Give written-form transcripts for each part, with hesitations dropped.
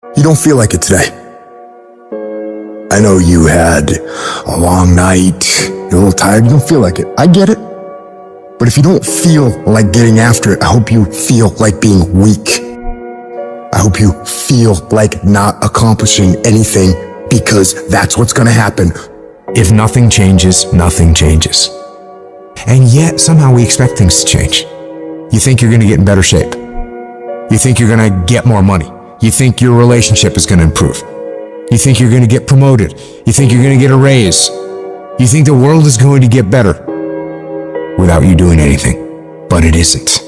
You don't feel like it today. I know you had a long night, you're a little tired, you don't feel like it. I get it. But if you don't feel like getting after it, I hope you feel like being weak. I hope you feel like not accomplishing anything, because that's what's gonna happen. If nothing changes, nothing changes. And yet, somehow we expect things to change. You think you're gonna get in better shape. You think you're gonna get more money. You think your relationship is gonna improve. You think you're gonna get promoted. You think you're gonna get a raise. You think the world is going to get better without you doing anything. But it isn't.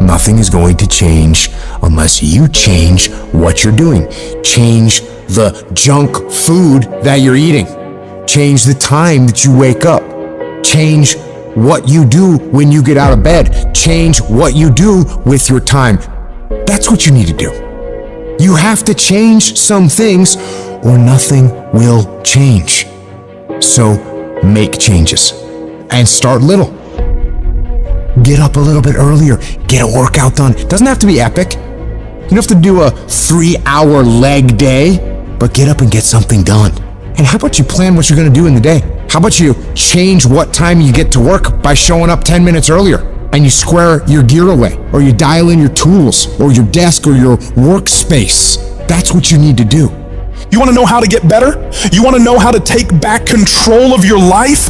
Nothing is going to change unless you change what you're doing. Change the junk food that you're eating. Change the time that you wake up. Change what you do when you get out of bed. Change what you do with your time. That's what you need to do. You have to change some things or nothing will change. So make changes and start little. Get up a little bit earlier. Get a workout done. Doesn't have to be epic. You don't have to do a 3-hour leg day, but get up and get something done. And how about you plan what you're going to do in the day? How about you change what time you get to work by showing up 10 minutes earlier? And you square your gear away, or you dial in your tools, or your desk, or your workspace. That's what you need to do. You want to know how to get better? You want to know how to take back control of your life?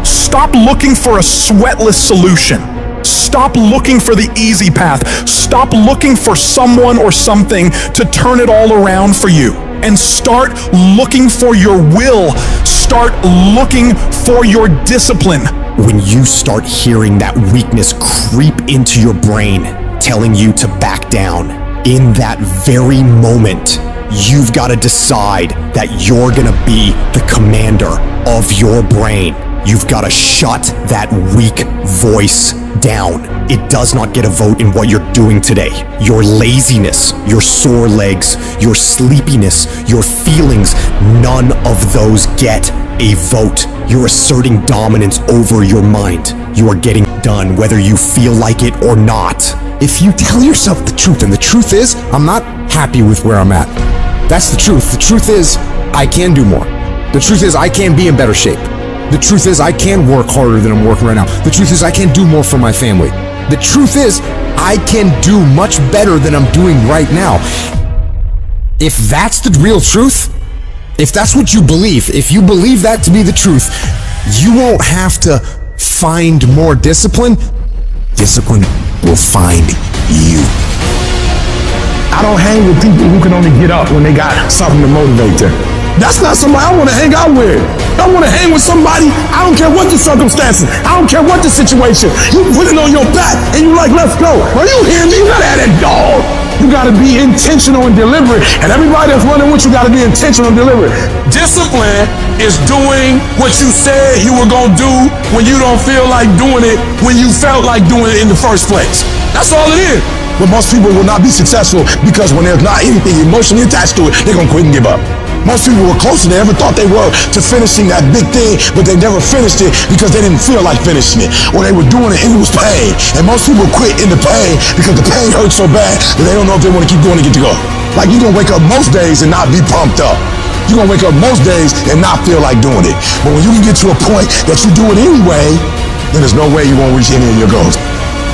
Stop looking for a sweatless solution. Stop looking for the easy path. Stop looking for someone or something to turn it all around for you. And start looking for your will. Start looking for your discipline. When you start hearing that weakness creep into your brain, telling you to back down, in that very moment, you've got to decide that you're gonna be the commander of your brain. You've got to shut that weak voice down. It does not get a vote in what you're doing today. Your laziness, your sore legs, your sleepiness, your feelings, none of those get a vote. You're asserting dominance over your mind. You are getting done whether you feel like it or not. If you tell yourself the truth, and the truth is, I'm not happy with where I'm at. That's the truth. The truth is, I can do more. The truth is, I can be in better shape. The truth is, I can work harder than I'm working right now. The truth is, I can do more for my family. The truth is, I can do much better than I'm doing right now. If that's the real truth, if that's what you believe, if you believe that to be the truth, you won't have to find more discipline. Discipline will find you. I don't hang with people who can only get up when they got something to motivate them. That's not somebody I want to hang out with. I want to hang with somebody, I don't care what the circumstances, I don't care what the situation. You put it on your back and you like, let's go. Are you hearing me? You gotta have that dog. You gotta be intentional and deliberate. And everybody that's running with you gotta be intentional and deliberate. Discipline is doing what you said you were gonna do when you don't feel like doing it when you felt like doing it in the first place. That's all it is. But most people will not be successful because when there's not anything emotionally attached to it, they're gonna quit and give up. Most people were closer than they ever thought they were to finishing that big thing, but they never finished it because they didn't feel like finishing it, or they were doing it and it was pain. And most people quit in the pain because the pain hurts so bad that they don't know if they want to keep going to get to go. Like, you're gonna wake up most days and not be pumped up. You're gonna wake up most days and not feel like doing it. But when you can get to a point that you do it anyway, then there's no way you won't reach any of your goals.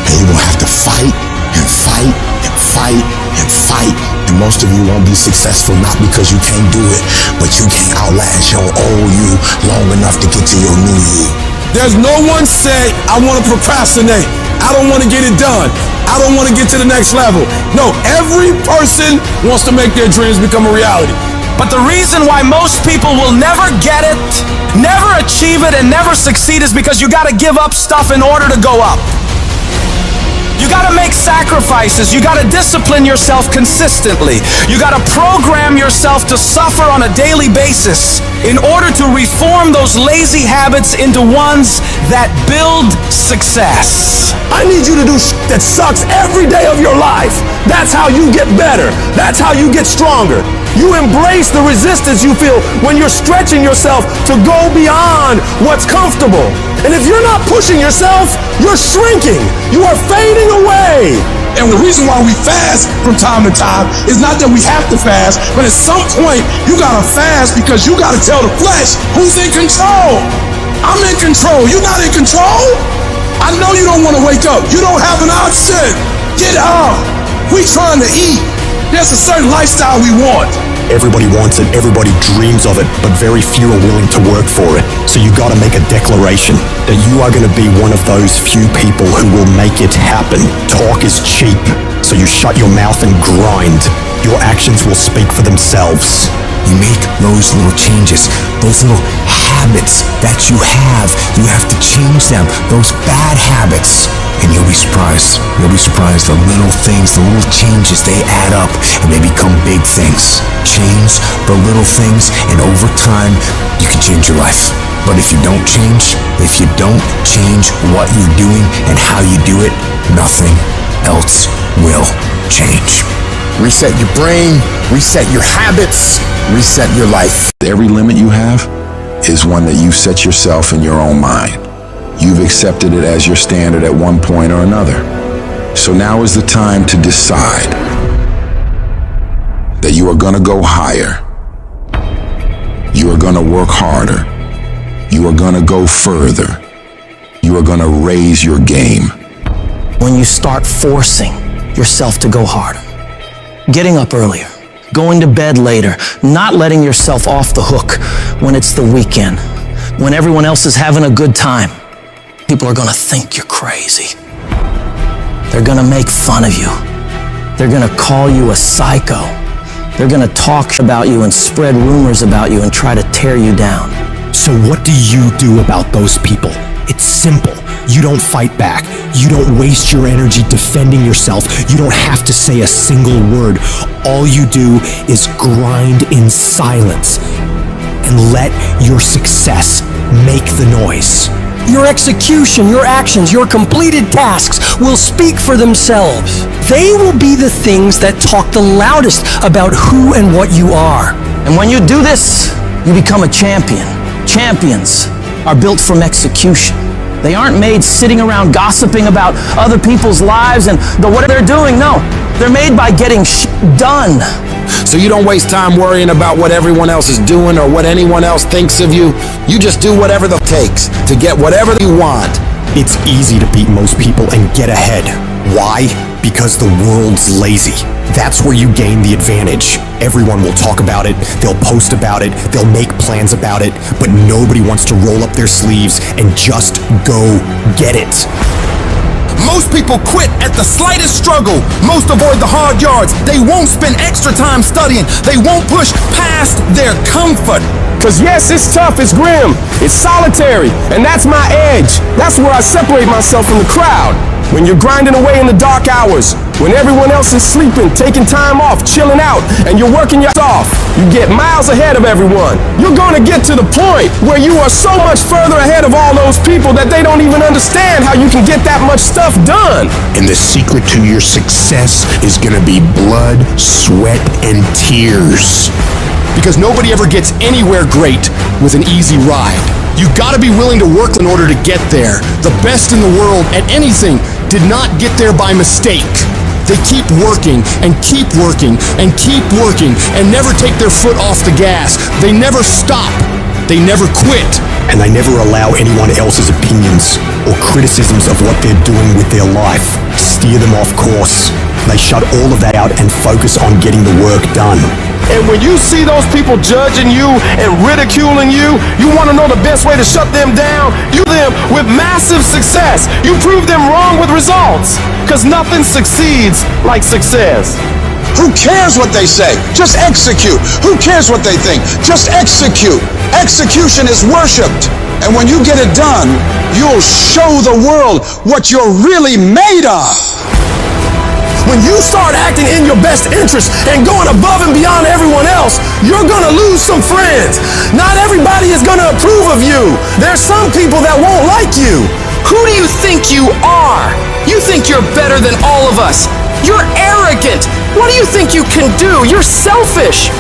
And you're gonna have to fight and fight and fight and fight. And most of you won't be successful not because you can't do it, but you can't outlast your old you long enough to get to your new you. There's no one say, I want to procrastinate. I don't want to get it done. I don't want to get to the next level. No, every person wants to make their dreams become a reality. But the reason why most people will never get it, never achieve it, and never succeed is because you got to give up stuff in order to go up. You gotta make sacrifices. You gotta discipline yourself consistently. You gotta program yourself to suffer on a daily basis in order to reform those lazy habits into ones that build success. I need you to do that sucks every day of your life. That's how you get better. That's how you get stronger. You embrace the resistance you feel when you're stretching yourself to go beyond what's comfortable. And if you're not pushing yourself, you're shrinking. You are fading away. And the reason why we fast from time to time is not that we have to fast, but at some point you gotta fast because you gotta tell the flesh who's in control. I'm in control. You're not in control. I know you don't want to wake up. You don't have an option. Get up. We trying to eat. There's a certain lifestyle we want. Everybody wants it, everybody dreams of it, but very few are willing to work for it. So you gotta make a declaration that you are gonna be one of those few people who will make it happen. Talk is cheap, so you shut your mouth and grind. Your actions will speak for themselves. You make those little changes, those little habits that you have to change them, those bad habits. And you'll be surprised. You'll be surprised. The little things, the little changes, they add up and they become big things. Change the little things, and over time, you can change your life. But if you don't change what you're doing and how you do it, nothing else will change. Reset your brain, reset your habits, reset your life. Every limit you have is one that you set yourself in your own mind. You've accepted it as your standard at one point or another. So now is the time to decide that you are going to go higher. You are going to work harder. You are going to go further. You are going to raise your game. When you start forcing yourself to go harder, getting up earlier, going to bed later, not letting yourself off the hook when it's the weekend, when everyone else is having a good time, people are gonna think you're crazy. They're gonna make fun of you. They're gonna call you a psycho. They're gonna talk about you and spread rumors about you and try to tear you down. So what do you do about those people? It's simple. You don't fight back. You don't waste your energy defending yourself. You don't have to say a single word. All you do is grind in silence and let your success make the noise. Your execution, your actions, your completed tasks will speak for themselves. They will be the things that talk the loudest about who and what you are. And when you do this, you become a champion. Champions are built from execution. They aren't made sitting around gossiping about other people's lives and what they're doing. No, they're made by getting done. So you don't waste time worrying about what everyone else is doing or what anyone else thinks of you. You just do whatever it takes to get whatever you want. It's easy to beat most people and get ahead. Why? Because the world's lazy. That's where you gain the advantage. Everyone will talk about it, they'll post about it, they'll make plans about it, but nobody wants to roll up their sleeves and just go get it. Most people quit at the slightest struggle. Most avoid the hard yards. They won't spend extra time studying. They won't push past their comfort. Cause yes, it's tough, it's grim, it's solitary, and that's my edge. That's where I separate myself from the crowd. When you're grinding away in the dark hours, when everyone else is sleeping, taking time off, chilling out, and you're working your ass off, you get miles ahead of everyone. You're gonna get to the point where you are so much further ahead of all those people that they don't even understand how you can get that much stuff done. And the secret to your success is gonna be blood, sweat, and tears. Because nobody ever gets anywhere great with an easy ride. You gotta be willing to work in order to get there. The best in the world at anything did not get there by mistake. They keep working and keep working and keep working and never take their foot off the gas. They never stop. They never quit. And they never allow anyone else's opinions or criticisms of what they're doing with their life steer them off course. They shut all of that out and focus on getting the work done. And when you see those people judging you and ridiculing you, you want to know the best way to shut them down? You them with massive success. You prove them wrong with results. Because nothing succeeds like success. Who cares what they say? Just execute. Who cares what they think? Just execute. Execution is worshipped. And when you get it done, you'll show the world what you're really made of. When you start acting in your best interest and going above and beyond everyone else, you're gonna lose some friends. Not everybody is gonna approve of you. There's some people that won't like you. Who do you think you are? You think you're better than all of us. You're arrogant. What do you think you can do? You're selfish.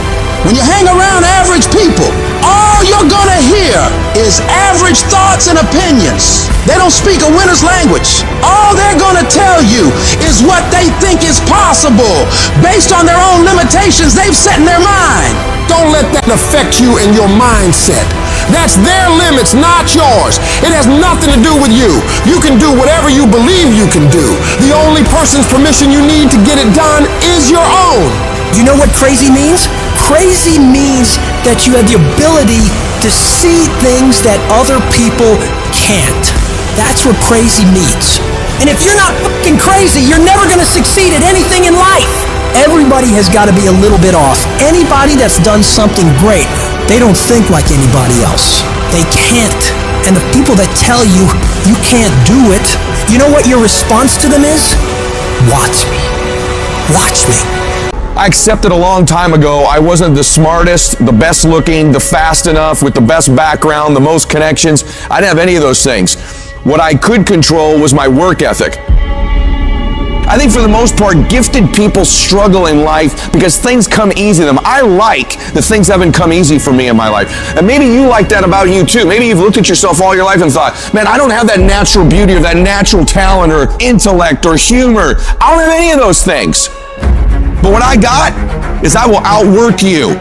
When you hang around average people, all you're gonna hear is average thoughts and opinions. They don't speak a winner's language. All they're gonna tell you is what they think is possible based on their own limitations they've set in their mind. Don't let that affect you and your mindset. That's their limits, not yours. It has nothing to do with you. You can do whatever you believe you can do. The only person's permission you need to get it done is your own. You know what crazy means? Crazy means that you have the ability to see things that other people can't. That's what crazy means. And if you're not fucking crazy, you're never gonna succeed at anything in life. Everybody has got to be a little bit off. Anybody that's done something great, they don't think like anybody else. They can't. And the people that tell you you can't do it, you know what your response to them is? Watch me. Watch me. I accepted a long time ago I wasn't the smartest, the best looking, the fast enough, with the best background, the most connections. I didn't have any of those things. What I could control was my work ethic. I think for the most part, gifted people struggle in life because things come easy to them. I like that things haven't come easy for me in my life. And maybe you like that about you too. Maybe you've looked at yourself all your life and thought, man, I don't have that natural beauty or that natural talent or intellect or humor. I don't have any of those things. But what I got is I will outwork you.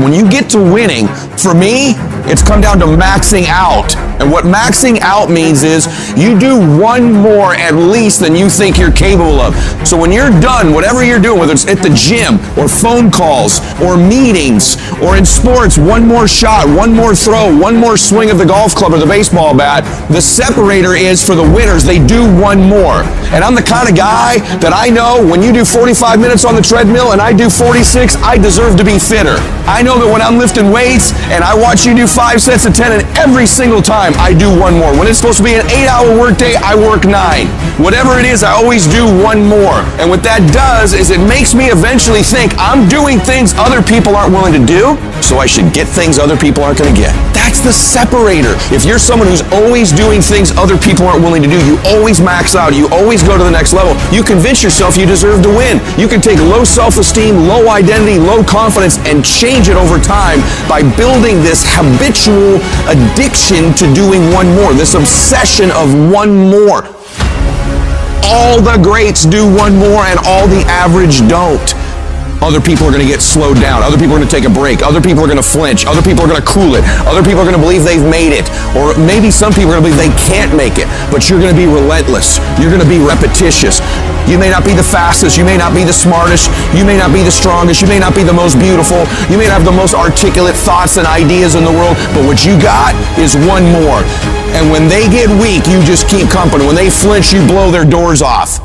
When you get to winning, for me, it's come down to maxing out. And what maxing out means is you do one more at least than you think you're capable of. So when you're done, whatever you're doing, whether it's at the gym or phone calls or meetings or in sports, one more shot, one more throw, one more swing of the golf club or the baseball bat, the separator is for the winners, they do one more. And I'm the kind of guy that I know when you do 45 minutes on the treadmill and I do 46, I deserve to be fitter. I know that when I'm lifting weights and I watch you do 5 sets of 10 and every single time I do one more. When it's supposed to be an 8-hour workday, I work 9. Whatever it is, I always do one more. And what that does is it makes me eventually think I'm doing things other people aren't willing to do, so I should get things other people aren't going to get. That's the separator. If you're someone who's always doing things other people aren't willing to do, you always max out, you always go to the next level, you convince yourself you deserve to win. You can take low self-esteem, low identity, low confidence, and change it over time by building this habitual addiction to doing one more, this obsession of one more. All the greats do one more and all the average don't. Other people are going to get slowed down. Other people are going to take a break. Other people are going to flinch. Other people are going to cool it. Other people are going to believe they've made it. Or maybe some people are going to believe they can't make it. But you're going to be relentless. You're going to be repetitious. You may not be the fastest. You may not be the smartest. You may not be the strongest. You may not be the most beautiful. You may not have the most articulate thoughts and ideas in the world. But what you got is one more. And when they get weak, you just keep company. When they flinch, you blow their doors off.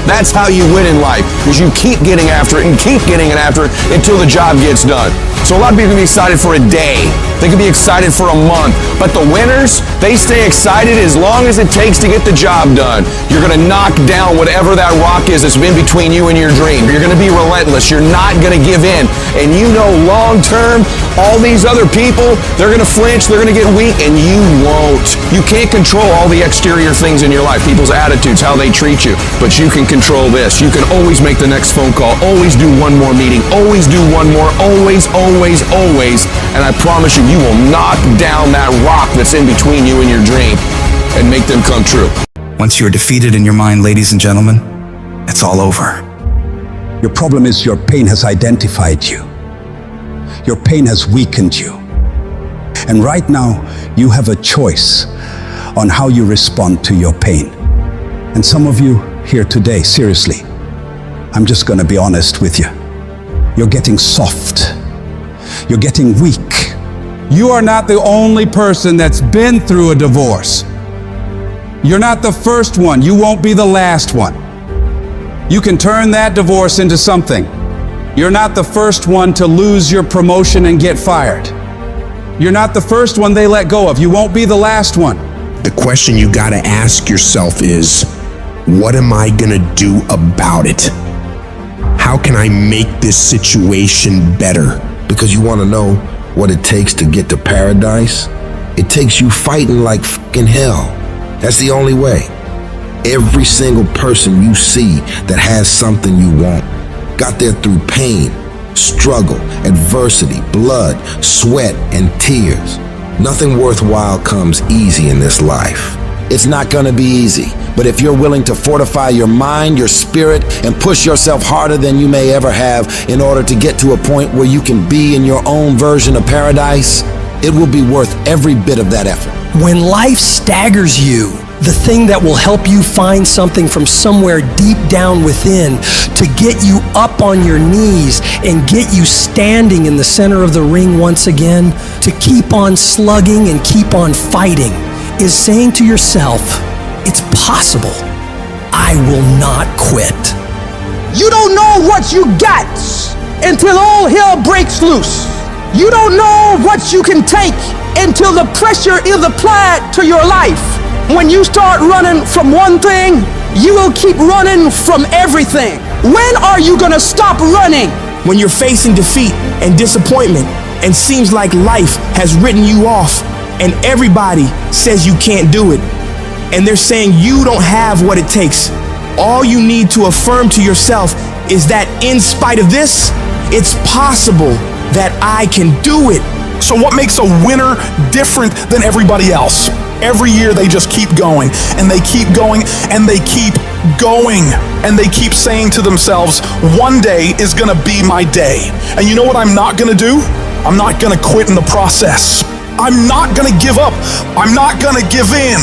That's how you win in life, is you keep getting after it and keep getting after it until the job gets done. So a lot of people can be excited for a day. They can be excited for a month. But the winners, they stay excited as long as it takes to get the job done. You're going to knock down whatever that rock is that's been between you and your dream. You're going to be relentless. You're not going to give in. And you know long term, all these other people, they're going to flinch, they're going to get weak, and you won't. You can't control all the exterior things in your life, people's attitudes, how they treat you. But you can control this. You can always make the next phone call, always do one more meeting, always do one more, always, always, always. And I promise you, you will knock down that rock that's in between you and your dream and make them come true. Once you're defeated in your mind, ladies and gentlemen, it's all over. Your problem is your pain has identified you. Your pain has weakened you. And right now, you have a choice on how you respond to your pain. And some of you here today, seriously, I'm just going to be honest with you. You're getting soft. You're getting weak. You are not the only person that's been through a divorce. You're not the first one. You won't be the last one. You can turn that divorce into something. You're not the first one to lose your promotion and get fired. You're not the first one they let go of. You won't be the last one. The question you gotta ask yourself is, what am I gonna do about it? How can I make this situation better? Because you wanna know what it takes to get to paradise? It takes you fighting like fucking hell. That's the only way. Every single person you see that has something you want got there through pain, Struggle, adversity, blood, sweat, and tears. Nothing worthwhile comes easy in this life. It's not gonna be easy, but if you're willing to fortify your mind, your spirit, and push yourself harder than you may ever have in order to get to a point where you can be in your own version of paradise, it will be worth every bit of that effort. When life staggers you, the thing that will help you find something from somewhere deep down within to get you up on your knees and get you standing in the center of the ring once again, to keep on slugging and keep on fighting, is saying to yourself, it's possible. I will not quit. You don't know what you got until all hell breaks loose. You don't know what you can take until the pressure is applied to your life. When you start running from one thing, you will keep running from everything. When are you gonna stop running? When you're facing defeat and disappointment and seems like life has written you off and everybody says you can't do it and they're saying you don't have what it takes, all you need to affirm to yourself is that in spite of this, it's possible that I can do it. So what makes a winner different than everybody else? Every year they just keep going and they keep going and they keep going and they keep saying to themselves, one day is gonna be my day. And you know what I'm not gonna do? I'm not gonna quit in the process. I'm not gonna give up. I'm not gonna give in.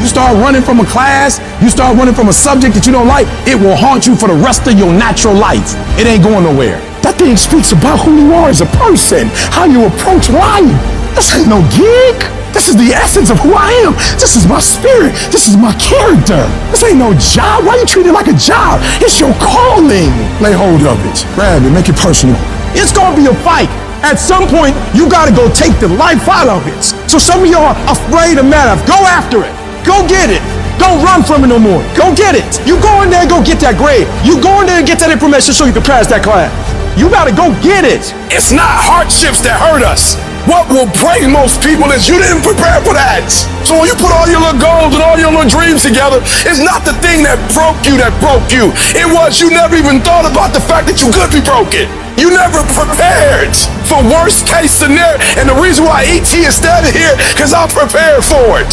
You start running from a class, you start running from a subject that you don't like, it will haunt you for the rest of your natural life. It ain't going nowhere. That thing speaks about who you are as a person, how you approach life. This ain't no gig. This is the essence of who I am. This is my spirit. This is my character. This ain't no job. Why you treat it like a job? It's your calling. Lay hold of it. Grab it. Make it personal. It's gonna be a fight. At some point, you gotta go take the life out of it. So some of y'all are afraid of math. Go after it. Go get it. Don't run from it no more. Go get it. You go in there and go get that grade. You go in there and get that information so you can pass that class. You gotta go get it. It's not hardships that hurt us. What will break most people is you didn't prepare for that. So when you put all your little goals and all your little dreams together, it's not the thing that broke you. It was you never even thought about the fact that you could be broken. You never prepared for worst case scenario. And the reason why E.T. is standing here, because I'm prepared for it.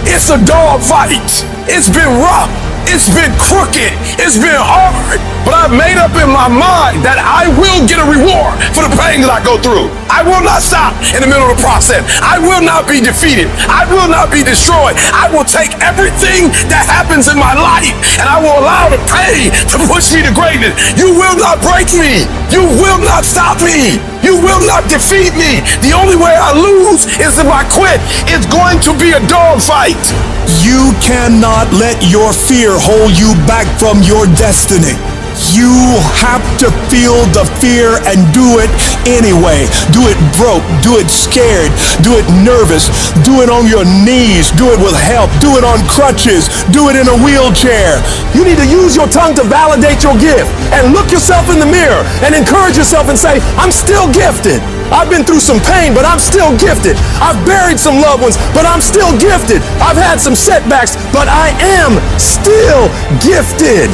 It's a dog fight. It's been rough. It's been crooked. It's been hard. But I've made up in my mind that I will get a reward for the pain that I go through. I will not stop in the middle of the process. I will not be defeated. I will not be destroyed. I will take everything that happens in my life and I will allow the pain to push me to greatness. You will not break me. You will not stop me. You will not defeat me. The only way I lose is if I quit. It's going to be a dog fight. You cannot let your fear hold you back from your destiny. You have to feel the fear and do it anyway. Do it broke, do it scared, do it nervous, do it on your knees, do it with help, do it on crutches, do it in a wheelchair. You need to use your tongue to validate your gift and look yourself in the mirror and encourage yourself and say, I'm still gifted. I've been through some pain, but I'm still gifted. I've buried some loved ones, but I'm still gifted. I've had some setbacks, but I am still gifted.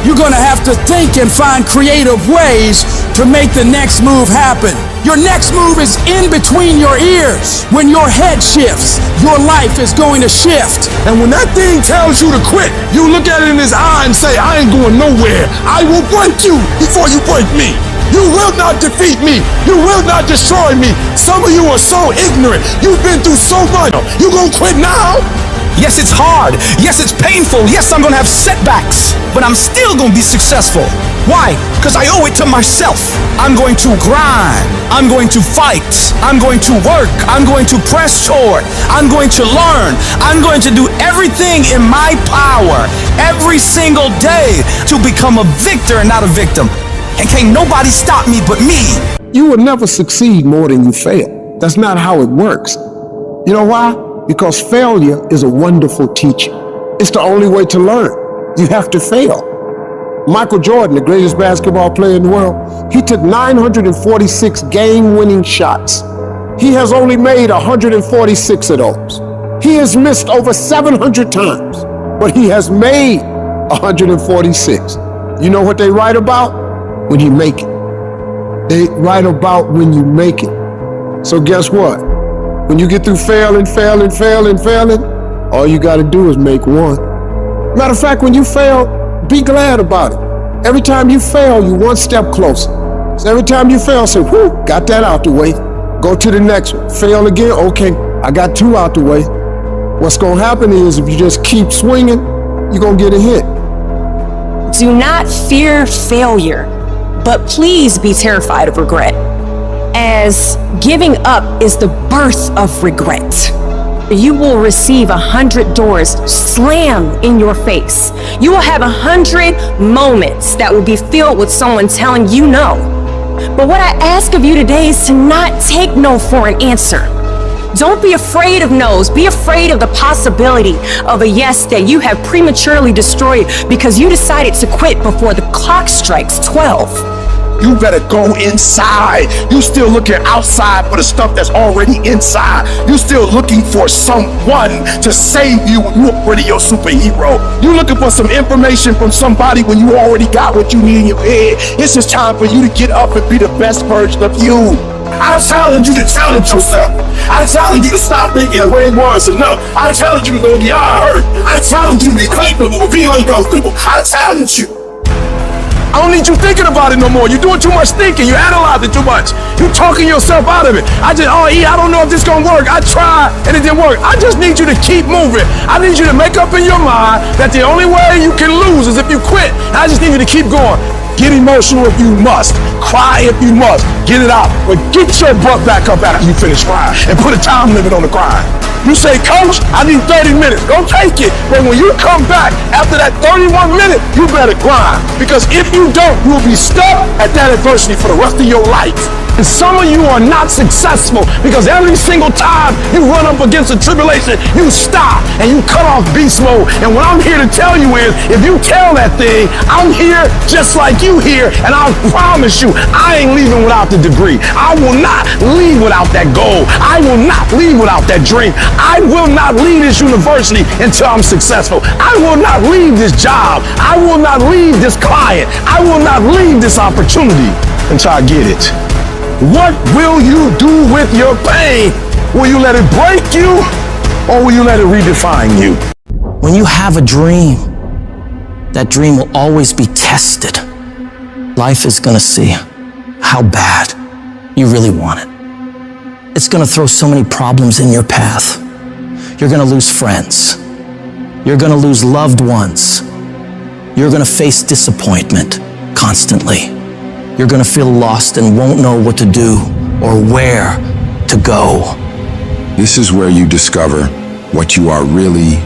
You're gonna have to think and find creative ways to make the next move happen. Your next move is in between your ears. When your head shifts, your life is going to shift. And when that thing tells you to quit, you look at it in his eye and say, I ain't going nowhere. I will break you before you break me. You will not defeat me. You will not destroy me. Some of you are so ignorant. You've been through so much. You gonna quit now? Yes, it's hard. Yes, it's painful. Yes, I'm gonna have setbacks, but I'm still gonna be successful. Why? Because I owe it to myself. I'm going to grind. I'm going to fight. I'm going to work. I'm going to press forward. I'm going to learn. I'm going to do everything in my power every single day to become a victor and not a victim. And can't nobody stop me but me. You will never succeed more than you fail. That's not how it works. You know why? Because failure is a wonderful teacher. It's the only way to learn. You have to fail. Michael Jordan, the greatest basketball player in the world, he took 946 game-winning shots. He has only made 146 of those. He has missed over 700 times, but he has made 146. You know what they write about? When you make it. ain't right about when you make it. So guess what? When you get through failing, all you gotta do is make one. Matter of fact, when you fail, be glad about it. Every time you fail, you one step closer. So every time you fail, say, whew, got that out the way. Go to the next one. Fail again, okay, I got 2 out the way. What's gonna happen is if you just keep swinging, you're gonna get a hit. Do not fear failure, but please be terrified of regret, as giving up is the birth of regret. You will receive 100 doors slam in your face. You will have 100 moments that will be filled with someone telling you no. But what I ask of you today is to not take no for an answer. Don't be afraid of no's. Be afraid of the possibility of a yes that you have prematurely destroyed because you decided to quit before the clock strikes 12. You better go inside. You still looking outside for the stuff that's already inside. You still looking for someone to save you when you already your superhero. You looking for some information from somebody when you already got what you need in your head. It's just time for you to get up and be the best version of you. I challenge you to challenge yourself. I challenge you to stop thinking way worse enough. I challenge you to go beyond hurt. I challenge you to be capable of being uncomfortable. I challenge you. I don't need you thinking about it no more. You're doing too much thinking. You analyzing too much. You talking yourself out of it. I don't know if this gonna work. I tried and it didn't work. I just need you to keep moving. I need you to make up in your mind that the only way you can lose is if you quit. I just need you to keep going. Get emotional if you must. Cry if you must. Get it out. But get your butt back up after you finish crying and put a time limit on the crying. You say, coach, I need 30 minutes. Go take it. But when you come back after that 31 minutes, you better grind. Because if you don't, you'll be stuck at that adversity for the rest of your life. And some of you are not successful because every single time you run up against a tribulation, you stop and you cut off beast mode. And what I'm here to tell you is, if you tell that thing, I'm here just like you here, and I promise you, I ain't leaving without the degree. I will not leave without that goal. I will not leave without that dream. I will not leave this university until I'm successful. I will not leave this job. I will not leave this client. I will not leave this opportunity until I get it. What will you do with your pain? Will you let it break you, or will you let it redefine you? When you have a dream, that dream will always be tested. Life is gonna see how bad you really want it. It's gonna throw so many problems in your path. You're gonna lose friends. You're gonna lose loved ones. You're gonna face disappointment constantly. You're gonna feel lost and won't know what to do or where to go. This is where you discover what you are really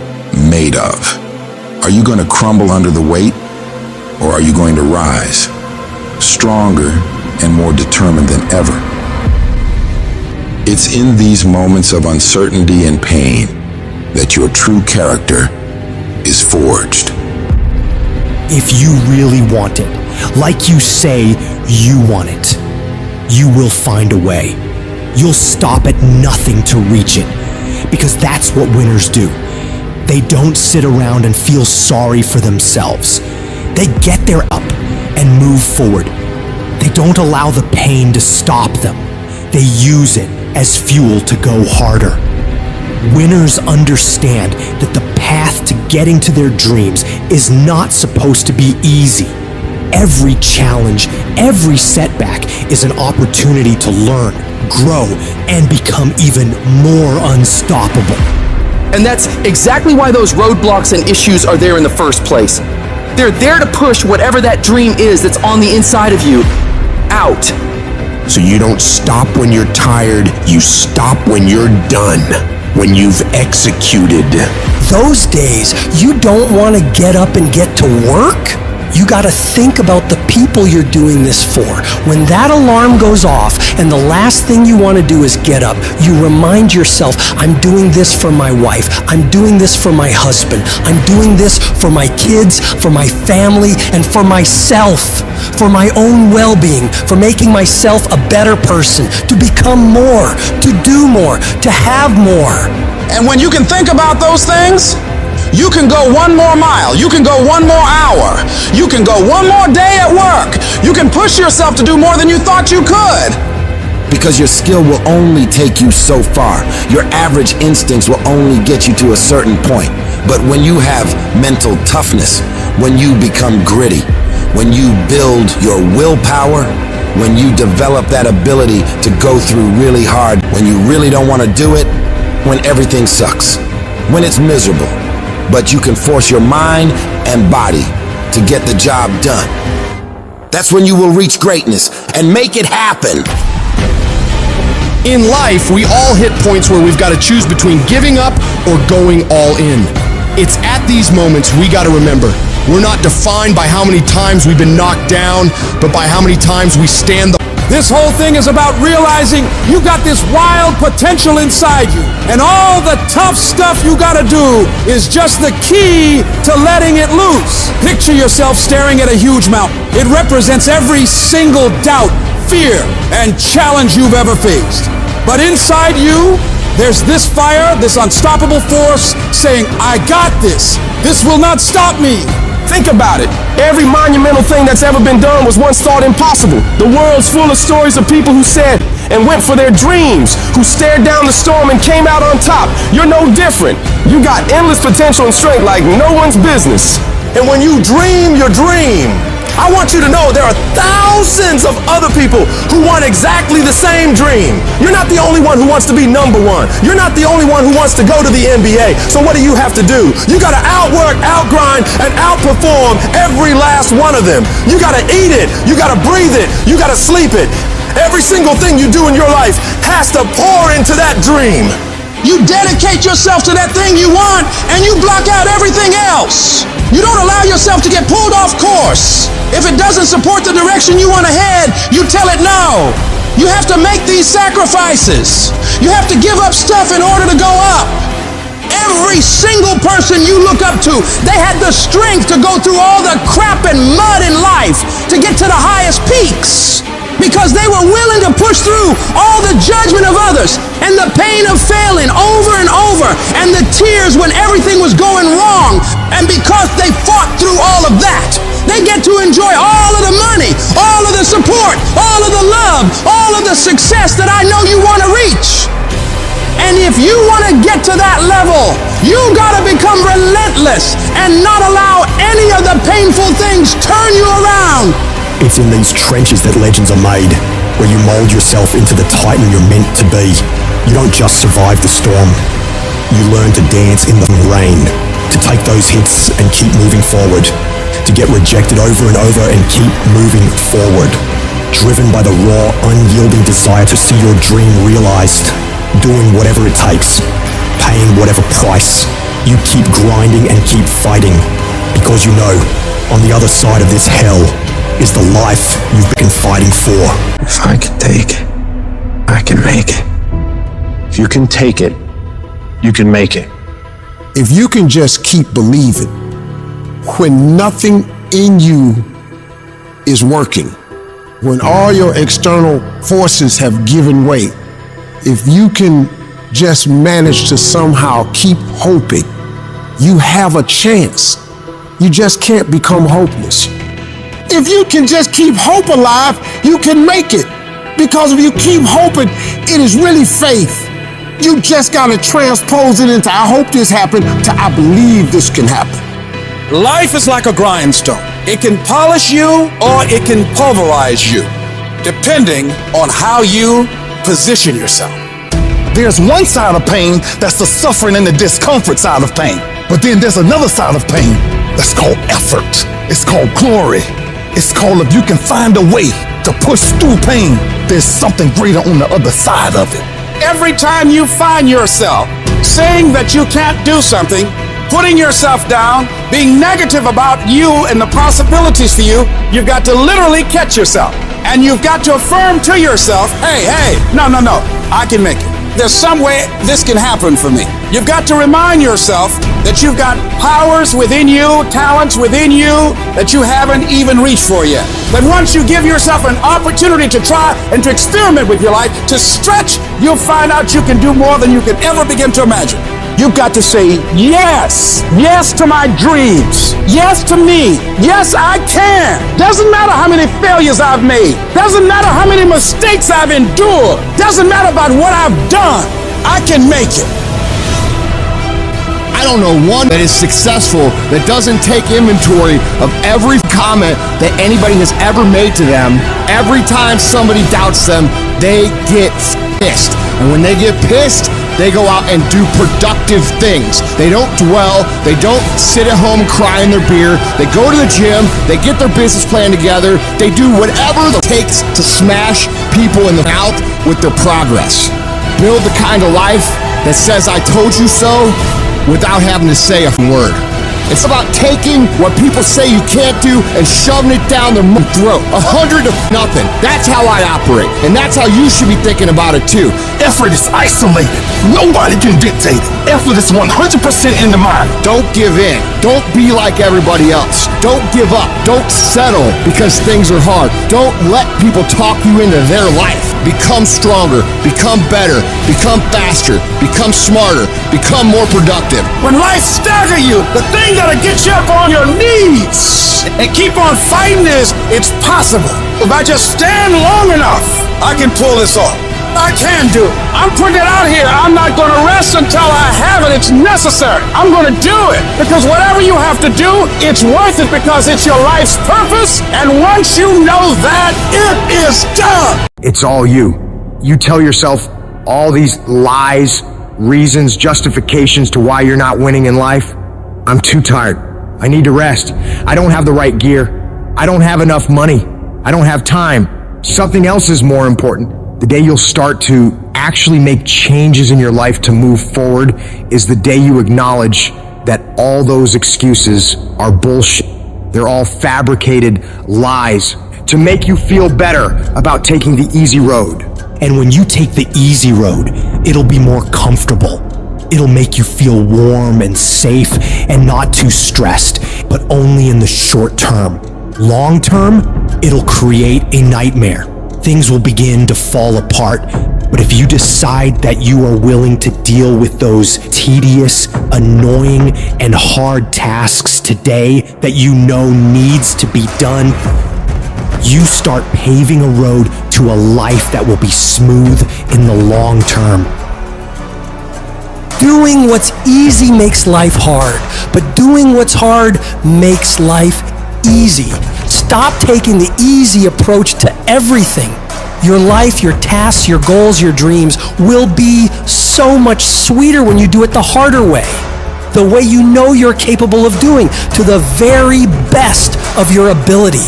made of. Are you gonna crumble under the weight, or are you going to rise, stronger and more determined than ever? It's in these moments of uncertainty and pain that your true character is forged. If you really want it, like you say you want it, you will find a way. You'll stop at nothing to reach it, because that's what winners do. They don't sit around and feel sorry for themselves. They get their up and move forward. They don't allow the pain to stop them. They use it as fuel to go harder. Winners understand that the path to getting to their dreams is not supposed to be easy. Every challenge, every setback is an opportunity to learn, grow, and become even more unstoppable. And that's exactly why those roadblocks and issues are there in the first place. They're there to push whatever that dream is that's on the inside of you out. So you don't stop when you're tired, you stop when you're done, when you've executed. Those days, you don't want to get up and get to work? You got to think about the people you're doing this for. When that alarm goes off and the last thing you want to do is get up, you remind yourself, I'm doing this for my wife. I'm doing this for my husband. I'm doing this for my kids, for my family, and for myself, for my own well-being, for making myself a better person, to become more, to do more, to have more. And when you can think about those things, You can go one more mile. You can go one more hour. You can go one more day at work. You can push yourself to do more than you thought you could. Because your skill will only take you so far. Your average instincts will only get you to a certain point. But when you have mental toughness, when you become gritty, when you build your willpower, when you develop that ability to go through really hard, when you really don't want to do it, when everything sucks, when it's miserable, but you can force your mind and body to get the job done. That's when you will reach greatness and make it happen. In life, we all hit points where we've got to choose between giving up or going all in. It's at these moments we got to remember, we're not defined by how many times we've been knocked down, but by how many times we stand the... This whole thing is about realizing you got this wild potential inside you, and all the tough stuff you gotta do is just the key to letting it loose. Picture yourself staring at a huge mountain. It represents every single doubt, fear, and challenge you've ever faced. But inside you, there's this fire, this unstoppable force saying, I got this. This will not stop me. Think about it. Every monumental thing that's ever been done was once thought impossible. The world's full of stories of people who said and went for their dreams, who stared down the storm and came out on top. You're no different. You got endless potential and strength like no one's business. And when you dream your dream, I want you to know there are thousands of other people who want exactly the same dream. You're not the only one who wants to be number one. You're not the only one who wants to go to the NBA. So what do you have to do? You got to outwork, outgrind, and outperform every last one of them. You got to eat it. You got to breathe it. You got to sleep it. Every single thing you do in your life has to pour into that dream. You dedicate yourself to that thing you want, and you block out everything else. You don't allow yourself to get pulled off course. If it doesn't support the direction you want to head, you tell it no. You have to make these sacrifices. You have to give up stuff in order to go up. Every single person you look up to, they had the strength to go through all the crap and mud in life to get to the highest peaks. Because they were willing to push through all the judgment of others and the pain of failing over and over and the tears when everything was going wrong. And because they fought through all of that, they get to enjoy all of the money, all of the support, all of the love, all of the success that I know you want to reach. And if you want to get to that level, you got to become relentless and not allow any of the painful things turn you around. It's in these trenches that legends are made, where you mold yourself into the titan you're meant to be. You don't just survive the storm. You learn to dance in the rain, to take those hits and keep moving forward, to get rejected over and over and keep moving forward. Driven by the raw, unyielding desire to see your dream realized, doing whatever it takes, paying whatever price. You keep grinding and keep fighting, because you know, on the other side of this hell, is the life you've been fighting for. If I can take it, I can make it. If you can take it, you can make it. If you can just keep believing when nothing in you is working, when all your external forces have given way, if you can just manage to somehow keep hoping, you have a chance. You just can't become hopeless. If you can just keep hope alive, you can make it. Because if you keep hoping, it is really faith. You just gotta transpose it into I hope this happened to I believe this can happen. Life is like a grindstone. It can polish you or it can pulverize you, depending on how you position yourself. There's one side of pain that's the suffering and the discomfort side of pain. But then there's another side of pain that's called effort. It's called glory. It's called if you can find a way to push through pain, there's something greater on the other side of it. Every time you find yourself saying that you can't do something, putting yourself down, being negative about you and the possibilities for you, you've got to literally catch yourself. And you've got to affirm to yourself, hey, no, I can make it. There's some way this can happen for me. You've got to remind yourself that you've got powers within you, talents within you that you haven't even reached for yet. But once you give yourself an opportunity to try and to experiment with your life, to stretch, you'll find out you can do more than you can ever begin to imagine. You've got to say yes. Yes to my dreams. Yes to me. Yes, I can. Doesn't matter how many failures I've made. Doesn't matter how many mistakes I've endured. Doesn't matter about what I've done. I can make it. I don't know one that is successful that doesn't take inventory of every comment that anybody has ever made to them. Every time somebody doubts them, they get pissed. And when they get pissed, they go out and do productive things. They don't dwell. They don't sit at home and cry in their beer. They go to the gym. They get their business plan together. They do whatever it takes to smash people in the mouth with their progress. Build the kind of life that says, I told you so, without having to say a word. It's about taking what people say you can't do and shoving it down their throat. 100 to nothing. That's how I operate. And that's how you should be thinking about it too. Effort is isolated. Nobody can dictate it. Effort is 100% in the mind. Don't give in. Don't be like everybody else. Don't give up. Don't settle because things are hard. Don't let people talk you into their life. Become stronger. Become better. Become faster. Become smarter. Become more productive. When life staggers you, the thing that'll get you up on your knees and keep on fighting is, it's possible. If I just stand long enough, I can pull this off. I can do it. I'm putting it out here. I'm not going to rest until I have it. It's necessary. I'm going to do it. Because whatever you have to do, it's worth it because it's your life's purpose. And once you know that, it is done. It's all you. You tell yourself all these lies, reasons, justifications to why you're not winning in life. I'm too tired. I need to rest. I don't have the right gear. I don't have enough money. I don't have time. Something else is more important. The day you'll start to actually make changes in your life to move forward is the day you acknowledge that all those excuses are bullshit. They're all fabricated lies to make you feel better about taking the easy road. And when you take the easy road, it'll be more comfortable. It'll make you feel warm and safe and not too stressed, but only in the short term. Long term, it'll create a nightmare. Things will begin to fall apart. But if you decide that you are willing to deal with those tedious, annoying, and hard tasks today that you know needs to be done, you start paving a road to a life that will be smooth in the long term. Doing what's easy makes life hard, but doing what's hard makes life easy. Stop taking the easy approach to everything. Your life, your tasks, your goals, your dreams will be so much sweeter when you do it the harder way. The way you know you're capable of doing, to the very best of your ability.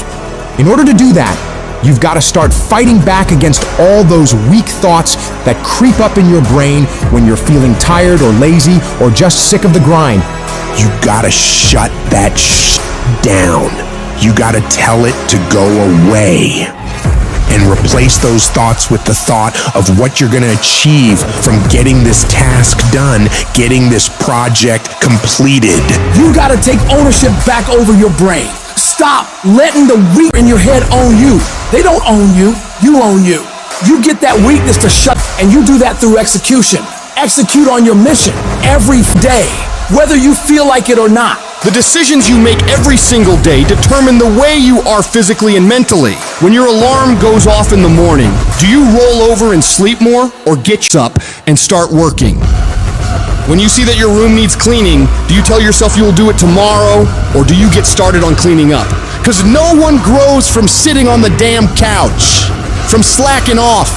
In order to do that, you've got to start fighting back against all those weak thoughts that creep up in your brain when you're feeling tired or lazy or just sick of the grind. You gotta shut that down. You gotta tell it to go away. And replace those thoughts with the thought of what you're gonna achieve from getting this task done, getting this project completed. You gotta take ownership back over your brain. Stop letting the weak in your head own you. They don't own you, you own you. You get that weakness to shut, and you do that through execution. Execute on your mission every day, whether you feel like it or not. The decisions you make every single day determine the way you are physically and mentally. When your alarm goes off in the morning, do you roll over and sleep more, or get up and start working? When you see that your room needs cleaning, do you tell yourself you'll do it tomorrow, or do you get started on cleaning up? Because no one grows from sitting on the damn couch, from slacking off,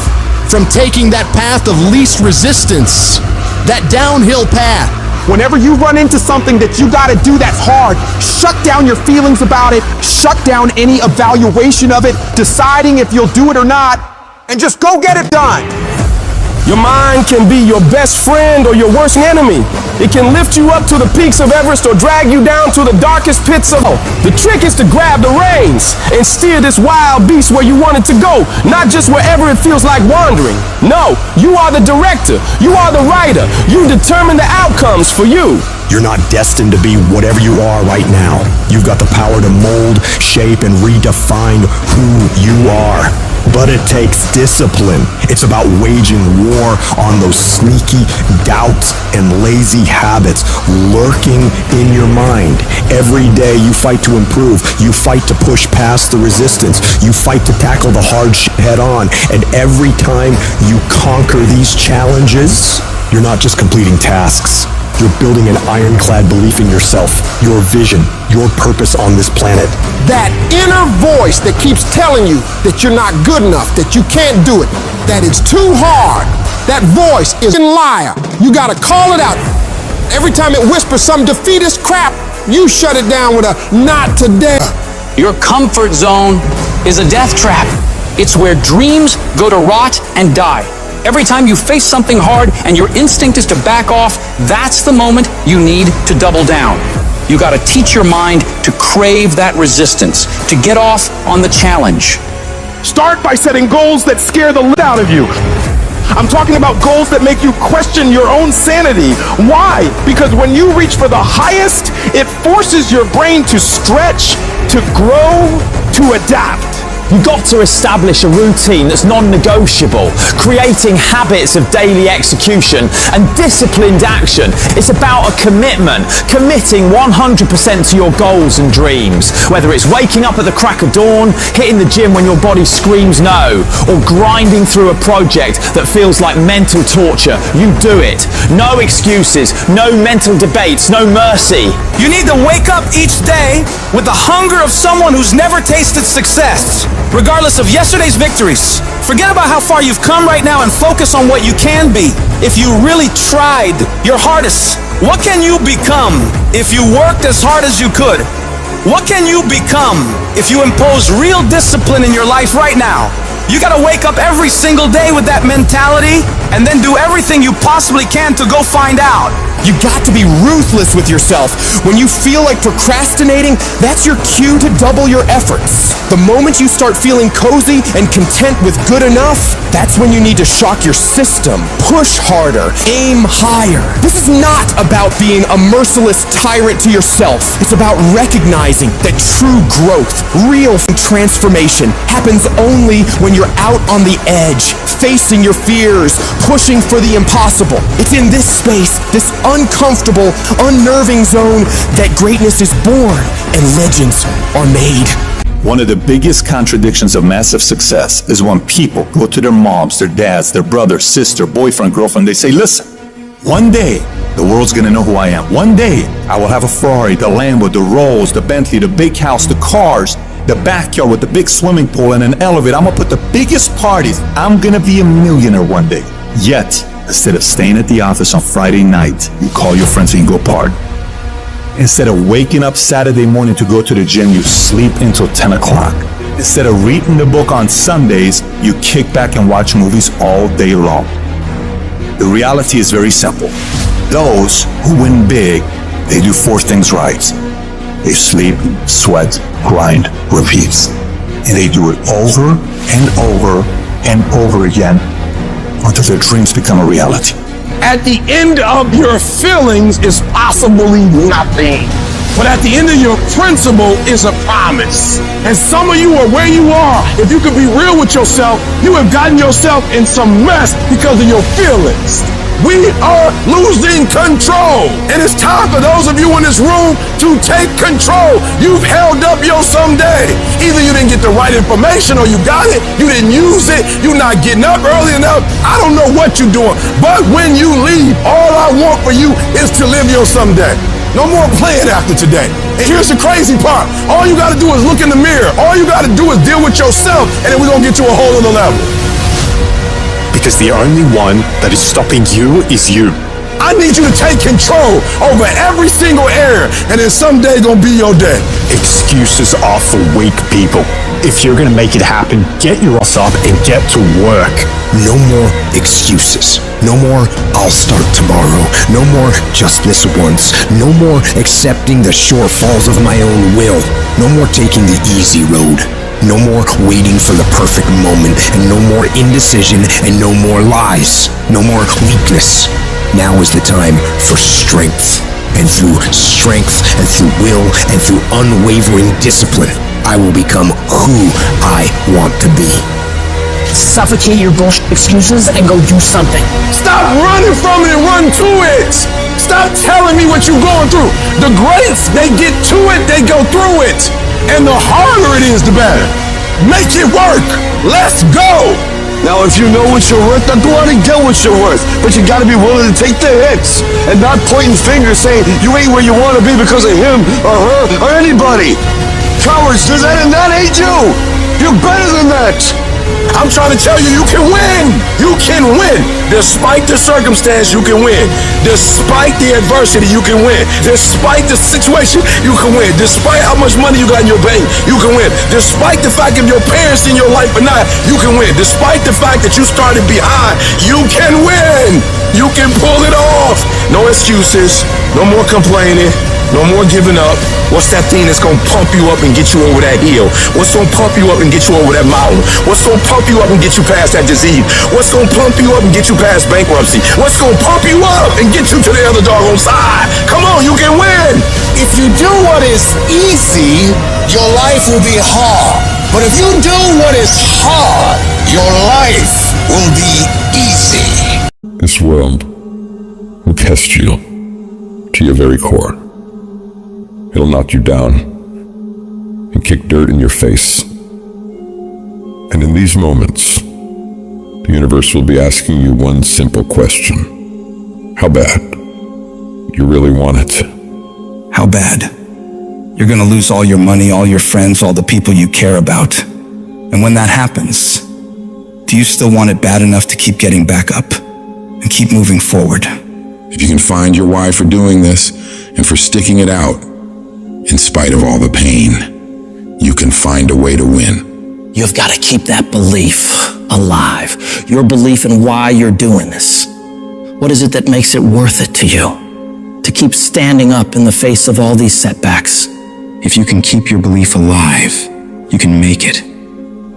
from taking that path of least resistance, that downhill path. Whenever you run into something that you gotta do that's hard, shut down your feelings about it, shut down any evaluation of it, deciding if you'll do it or not, and just go get it done. Your mind can be your best friend or your worst enemy. It can lift you up to the peaks of Everest or drag you down to the darkest pits of hell. The trick is to grab the reins and steer this wild beast where you want it to go, not just wherever it feels like wandering. No, you are the director. You are the writer. You determine the outcomes for you. You're not destined to be whatever you are right now. You've got the power to mold, shape, and redefine who you are. But But it takes discipline. It's about waging war on those sneaky doubts and lazy habits lurking in your mind. Every day you fight to improve. You fight to push past the resistance. You fight to tackle the hard shit head on. And every time you conquer these challenges, you're not just completing tasks. You're building an ironclad belief in yourself, your vision, your purpose on this planet. That inner voice that keeps telling you that you're not good enough, that you can't do it, that it's too hard, that voice is a liar. You gotta call it out. Every time it whispers some defeatist crap, you shut it down with a not today. Your comfort zone is a death trap. It's where dreams go to rot and die. Every time you face something hard and your instinct is to back off, that's the moment you need to double down. You gotta teach your mind to crave that resistance, to get off on the challenge. Start by setting goals that scare the lit out of you. I'm talking about goals that make you question your own sanity. Why? Because when you reach for the highest, it forces your brain to stretch, to grow, to adapt. You've got to establish a routine that's non-negotiable, creating habits of daily execution and disciplined action. It's about a commitment, committing 100% to your goals and dreams. Whether it's waking up at the crack of dawn, hitting the gym when your body screams no, or grinding through a project that feels like mental torture, you do it. No excuses, no mental debates, no mercy. You need to wake up each day with the hunger of someone who's never tasted success. Regardless of yesterday's victories, forget about how far you've come right now and focus on what you can be. If you really tried your hardest, what can you become if you worked as hard as you could? What can you become if you impose real discipline in your life right now? You gotta wake up every single day with that mentality and then do everything you possibly can to go find out. You got to be ruthless with yourself. When you feel like procrastinating, that's your cue to double your efforts. The moment you start feeling cozy and content with good enough, that's when you need to shock your system. Push harder, aim higher. This is not about being a merciless tyrant to yourself. It's about recognizing that true growth, real transformation happens only when you're out on the edge, facing your fears, pushing for the impossible. It's in this space, this uncomfortable, unnerving zone, that greatness is born and legends are made. One of the biggest contradictions of massive success is when people go to their moms, their dads, their brother, sister, boyfriend, girlfriend, they say, listen, one day the world's gonna know who I am. One day I will have a Ferrari, the Lambo, the Rolls, the Bentley, the big house, the cars, the backyard with the big swimming pool and an elevator. I'm gonna put the biggest parties. I'm gonna be a millionaire one day. Yet, instead of staying at the office on Friday night, you call your friends and you go party. Instead of waking up Saturday morning to go to the gym, you sleep until 10 o'clock. Instead of reading the book on Sundays, you kick back and watch movies all day long. The reality is very simple. Those who win big, they do 4 things right. They sleep, sweat, grind, repeat. And they do it over and over and over again until their dreams become a reality. At the end of your feelings is possibly nothing. But at the end of your principle is a promise. And some of you are where you are. If you could be real with yourself, you have gotten yourself in some mess because of your feelings. We are losing control. And it's time for those of you in this room to take control. You've held up your someday. Either you didn't get the right information or you got it, you didn't use it, you're not getting up early enough. I don't know what you're doing. But when you leave, all I want for you is to live your someday. No more playing after today. And here's the crazy part. All you gotta do is look in the mirror. All you gotta do is deal with yourself, and then we're gonna get to a whole other level. Because the only one that is stopping you is you. I need you to take control over every single area, and then someday gonna be your day. Excuses are for weak people. If you're gonna make it happen, get your ass up and get to work. No more excuses. No more, I'll start tomorrow. No more, just this once. No more accepting the shortfalls of my own will. No more taking the easy road. No more waiting for the perfect moment. And no more indecision and no more lies. No more weakness. Now is the time for strength. And through strength and through will and through unwavering discipline, I will become who I want to be. suffocate your bullshit excuses and go do something. Stop running from it and run to it. Stop telling me what you're going through. The greats, they get to it, they go through it. And the harder it is, the better. Make it work. Let's go. Now, if you know what you're worth, then go out and get what you're worth. But you gotta be willing to take the hits and not pointing fingers saying you ain't where you want to be because of him or her or anybody. Cowards do that and that ain't you. You're better than that. I'm trying to tell you, you can win. You can win. Despite the circumstance, you can win. Despite the adversity, you can win. Despite the situation, you can win. Despite how much money you got in your bank, you can win. Despite the fact if your parents in your life or not, you can win. Despite the fact that you started behind, you can win. You can pull it off. No excuses. No more complaining. No more giving up. What's that thing that's gonna pump you up and get you over that hill? What's gonna pump you up and get you over that mountain? What's gonna pump you up and get you past that disease? What's gonna pump you up and get you past bankruptcy? What's gonna pump you up and get you to the other doggone side? Come on, you can win. If you do what is easy, your life will be hard. But if you do what is hard, your life will be easy. This world will test you to your very core. It'll knock you down and kick dirt in your face. And in these moments, the universe will be asking you one simple question. How bad? You really want it? How bad? You're gonna lose all your money, all your friends, all the people you care about. And when that happens, do you still want it bad enough to keep getting back up and keep moving forward? If you can find your why for doing this and for sticking it out, in spite of all the pain, you can find a way to win. You've got to keep that belief alive. Your belief in why you're doing this. What is it that makes it worth it to you? To keep standing up in the face of all these setbacks. If you can keep your belief alive, you can make it.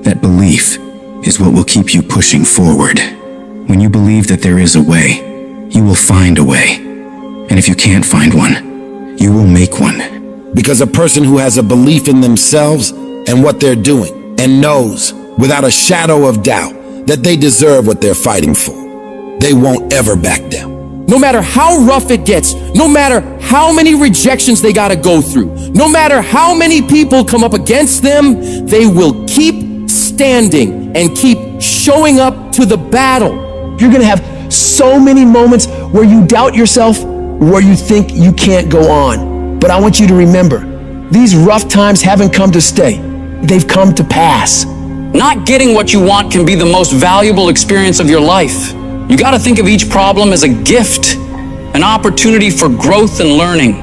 That belief is what will keep you pushing forward. When you believe that there is a way, you will find a way. And if you can't find one, you will make one. Because a person who has a belief in themselves and what they're doing and knows without a shadow of doubt that they deserve what they're fighting for, they won't ever back down. No matter how rough it gets, no matter how many rejections they gotta go through, no matter how many people come up against them, they will keep standing and keep showing up to the battle. You're gonna have so many moments where you doubt yourself, where you think you can't go on. But I want you to remember, these rough times haven't come to stay. They've come to pass. Not getting what you want can be the most valuable experience of your life. You got to think of each problem as a gift, an opportunity for growth and learning.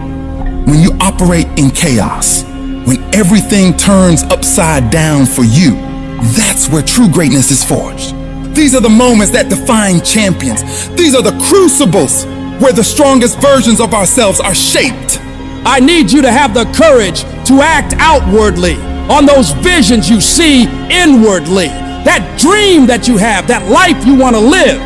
When you operate in chaos, when everything turns upside down for you, that's where true greatness is forged. These are the moments that define champions. These are the crucibles where the strongest versions of ourselves are shaped. I need you to have the courage to act outwardly on those visions you see inwardly. That dream that you have, that life you want to live.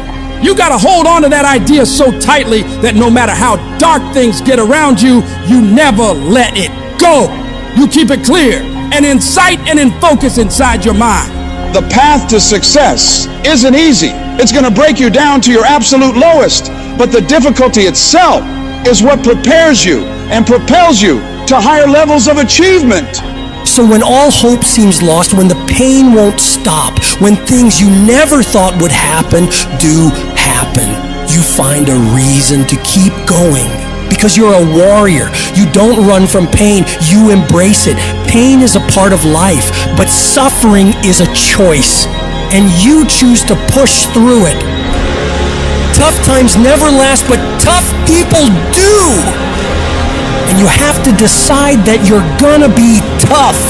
You got to hold on to that idea so tightly that no matter how dark things get around you, you never let it go. You keep it clear and in sight and in focus inside your mind. The path to success isn't easy. It's going to break you down to your absolute lowest. But the difficulty itself is what prepares you and propels you to higher levels of achievement. So when all hope seems lost, when the pain won't stop, when things you never thought would happen do happen, you find a reason to keep going. Because you're a warrior. You don't run from pain, you embrace it. Pain is a part of life, but suffering is a choice. And you choose to push through it. Tough times never last, but tough people do. And you have to decide that you're gonna be tough.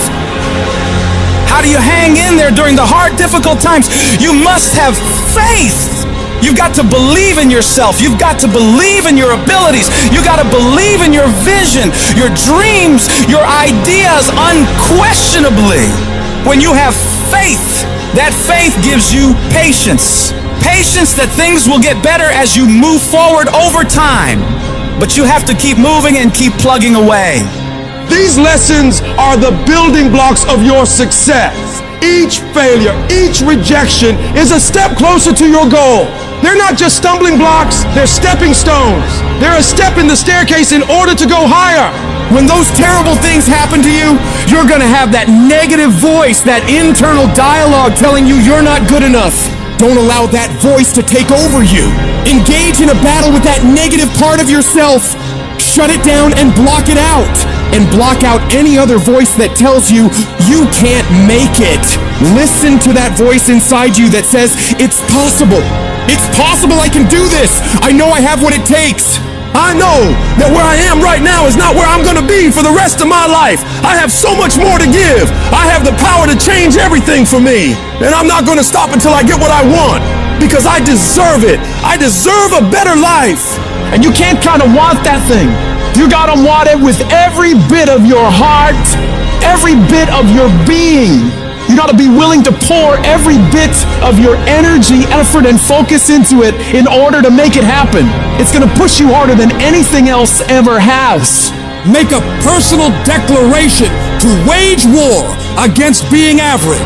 How do you hang in there during the hard, difficult times? You must have faith. You've got to believe in yourself. You've got to believe in your abilities. You got to believe in your vision, your dreams, your ideas unquestionably. When you have faith, that faith gives you patience. Patience that things will get better as you move forward over time. But you have to keep moving and keep plugging away. These lessons are the building blocks of your success. Each failure, each rejection is a step closer to your goal. They're not just stumbling blocks, they're stepping stones. They're a step in the staircase in order to go higher. When those terrible things happen to you, you're gonna have that negative voice, that internal dialogue telling you you're not good enough. Don't allow that voice to take over you. Engage in a battle with that negative part of yourself. Shut it down and block it out. And block out any other voice that tells you you can't make it. Listen to that voice inside you that says, it's possible. It's possible I can do this. I know I have what it takes. I know that where I am right now is not where I'm gonna be for the rest of my life. I have so much more to give. I have the power to change everything for me. And I'm not gonna stop until I get what I want. Because I deserve it. I deserve a better life. And you can't kind of want that thing. You gotta want it with every bit of your heart, every bit of your being. You gotta be willing to pour every bit of your energy, effort, and focus into it in order to make it happen. It's gonna push you harder than anything else ever has. Make a personal declaration to wage war against being average.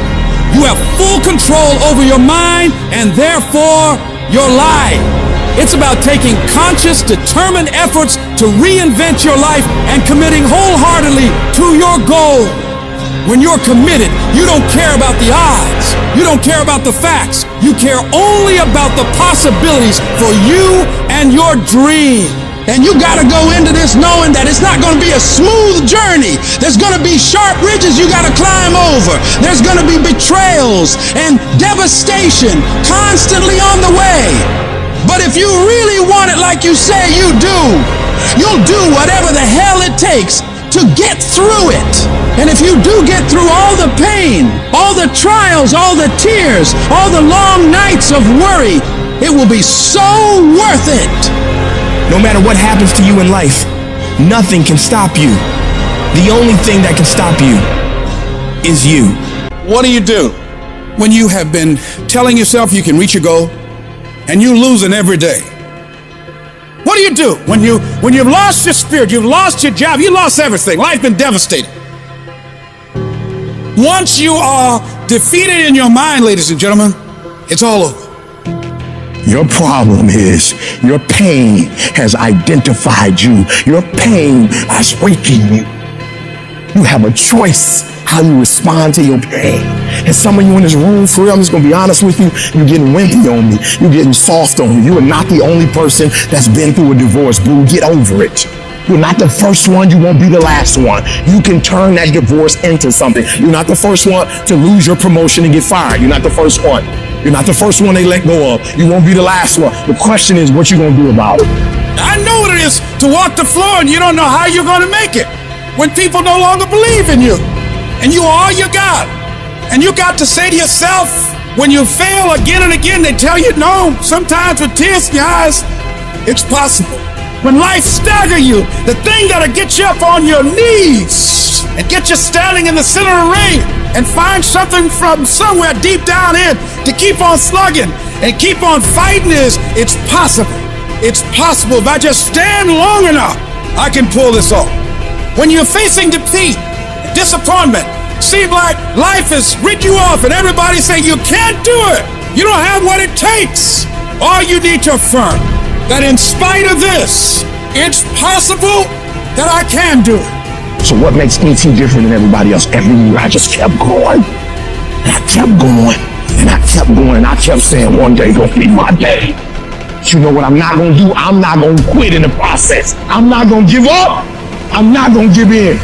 You have full control over your mind and therefore your life. It's about taking conscious, determined efforts to reinvent your life and committing wholeheartedly to your goal. When you're committed, you don't care about the odds. You don't care about the facts. You care only about the possibilities for you and your dream. And you gotta go into this knowing that it's not gonna be a smooth journey. There's gonna be sharp ridges you gotta climb over. There's gonna be betrayals and devastation constantly on the way. But if you really want it like you say you do, you'll do whatever the hell it takes to get through it. And if you do get through all the pain, all the trials, all the tears, all the long nights of worry, it will be so worth it. No matter what happens to you in life, nothing can stop you. The only thing that can stop you is you. What do when you have been telling yourself you can reach your goal and you losing every day? What do when you've lost your spirit, you've lost your job, you lost everything, life's been devastated? Once you are defeated in your mind, ladies and gentlemen, it's all over. Your problem is your pain has identified you. Your pain is waking you. You have a choice how you respond to your pain. And some of you in this room, for real, I'm just gonna be honest with you, you're getting wimpy on me. You're getting soft on me. You are not the only person that's been through a divorce, boo. Get over it. You're not the first one, you won't be the last one. You can turn that divorce into something. You're not the first one to lose your promotion and get fired. You're not the first one. You're not the first one they let go of. You won't be the last one. The question is, what you gonna do about it? I know what it is to walk the floor and you don't know how you're gonna make it. When people no longer believe in you and you are all you got. And you got to say to yourself, when you fail again and again, they tell you no, sometimes with tears in your eyes, it's possible. When life stagger you, the thing that'll get you up on your knees and get you standing in the center of the ring and find something from somewhere deep down in to keep on slugging and keep on fighting is, it's possible. It's possible. If I just stand long enough, I can pull this off. When you're facing defeat, disappointment, seems like life has ripped you off and everybody's saying you can't do it. You don't have what it takes. All you need to affirm that in spite of this, it's possible that I can do it. So what makes ET different than everybody else? Every year I just kept going. And I kept going. And I kept going. And I kept saying one day gonna be my day. But you know what I'm not gonna do? I'm not gonna quit in the process. I'm not gonna give up. I'm not gonna give in.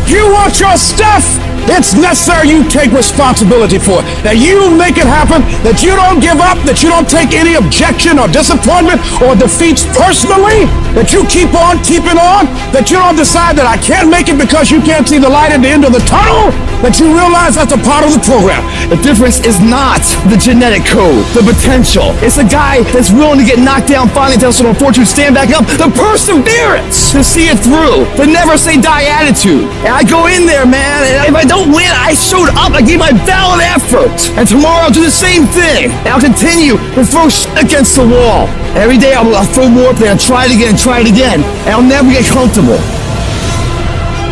You want your stuff? It's necessary you take responsibility for it. That you make it happen, that you don't give up, that you don't take any objection or disappointment or defeats personally, that you keep on keeping on, that you don't decide that I can't make it because you can't see the light at the end of the tunnel, that you realize that's a part of the program. The difference is not the genetic code, the potential. It's a guy that's willing to get knocked down, finally tell someone fortune, stand back up, the perseverance to see it through, the never say die attitude. And I go in there, man, and if I don't win, I showed up, I gave my valid effort. And tomorrow I'll do the same thing. And I'll continue to throw shit against the wall. Every day I'll throw more, then I'll try it again, and I'll never get comfortable.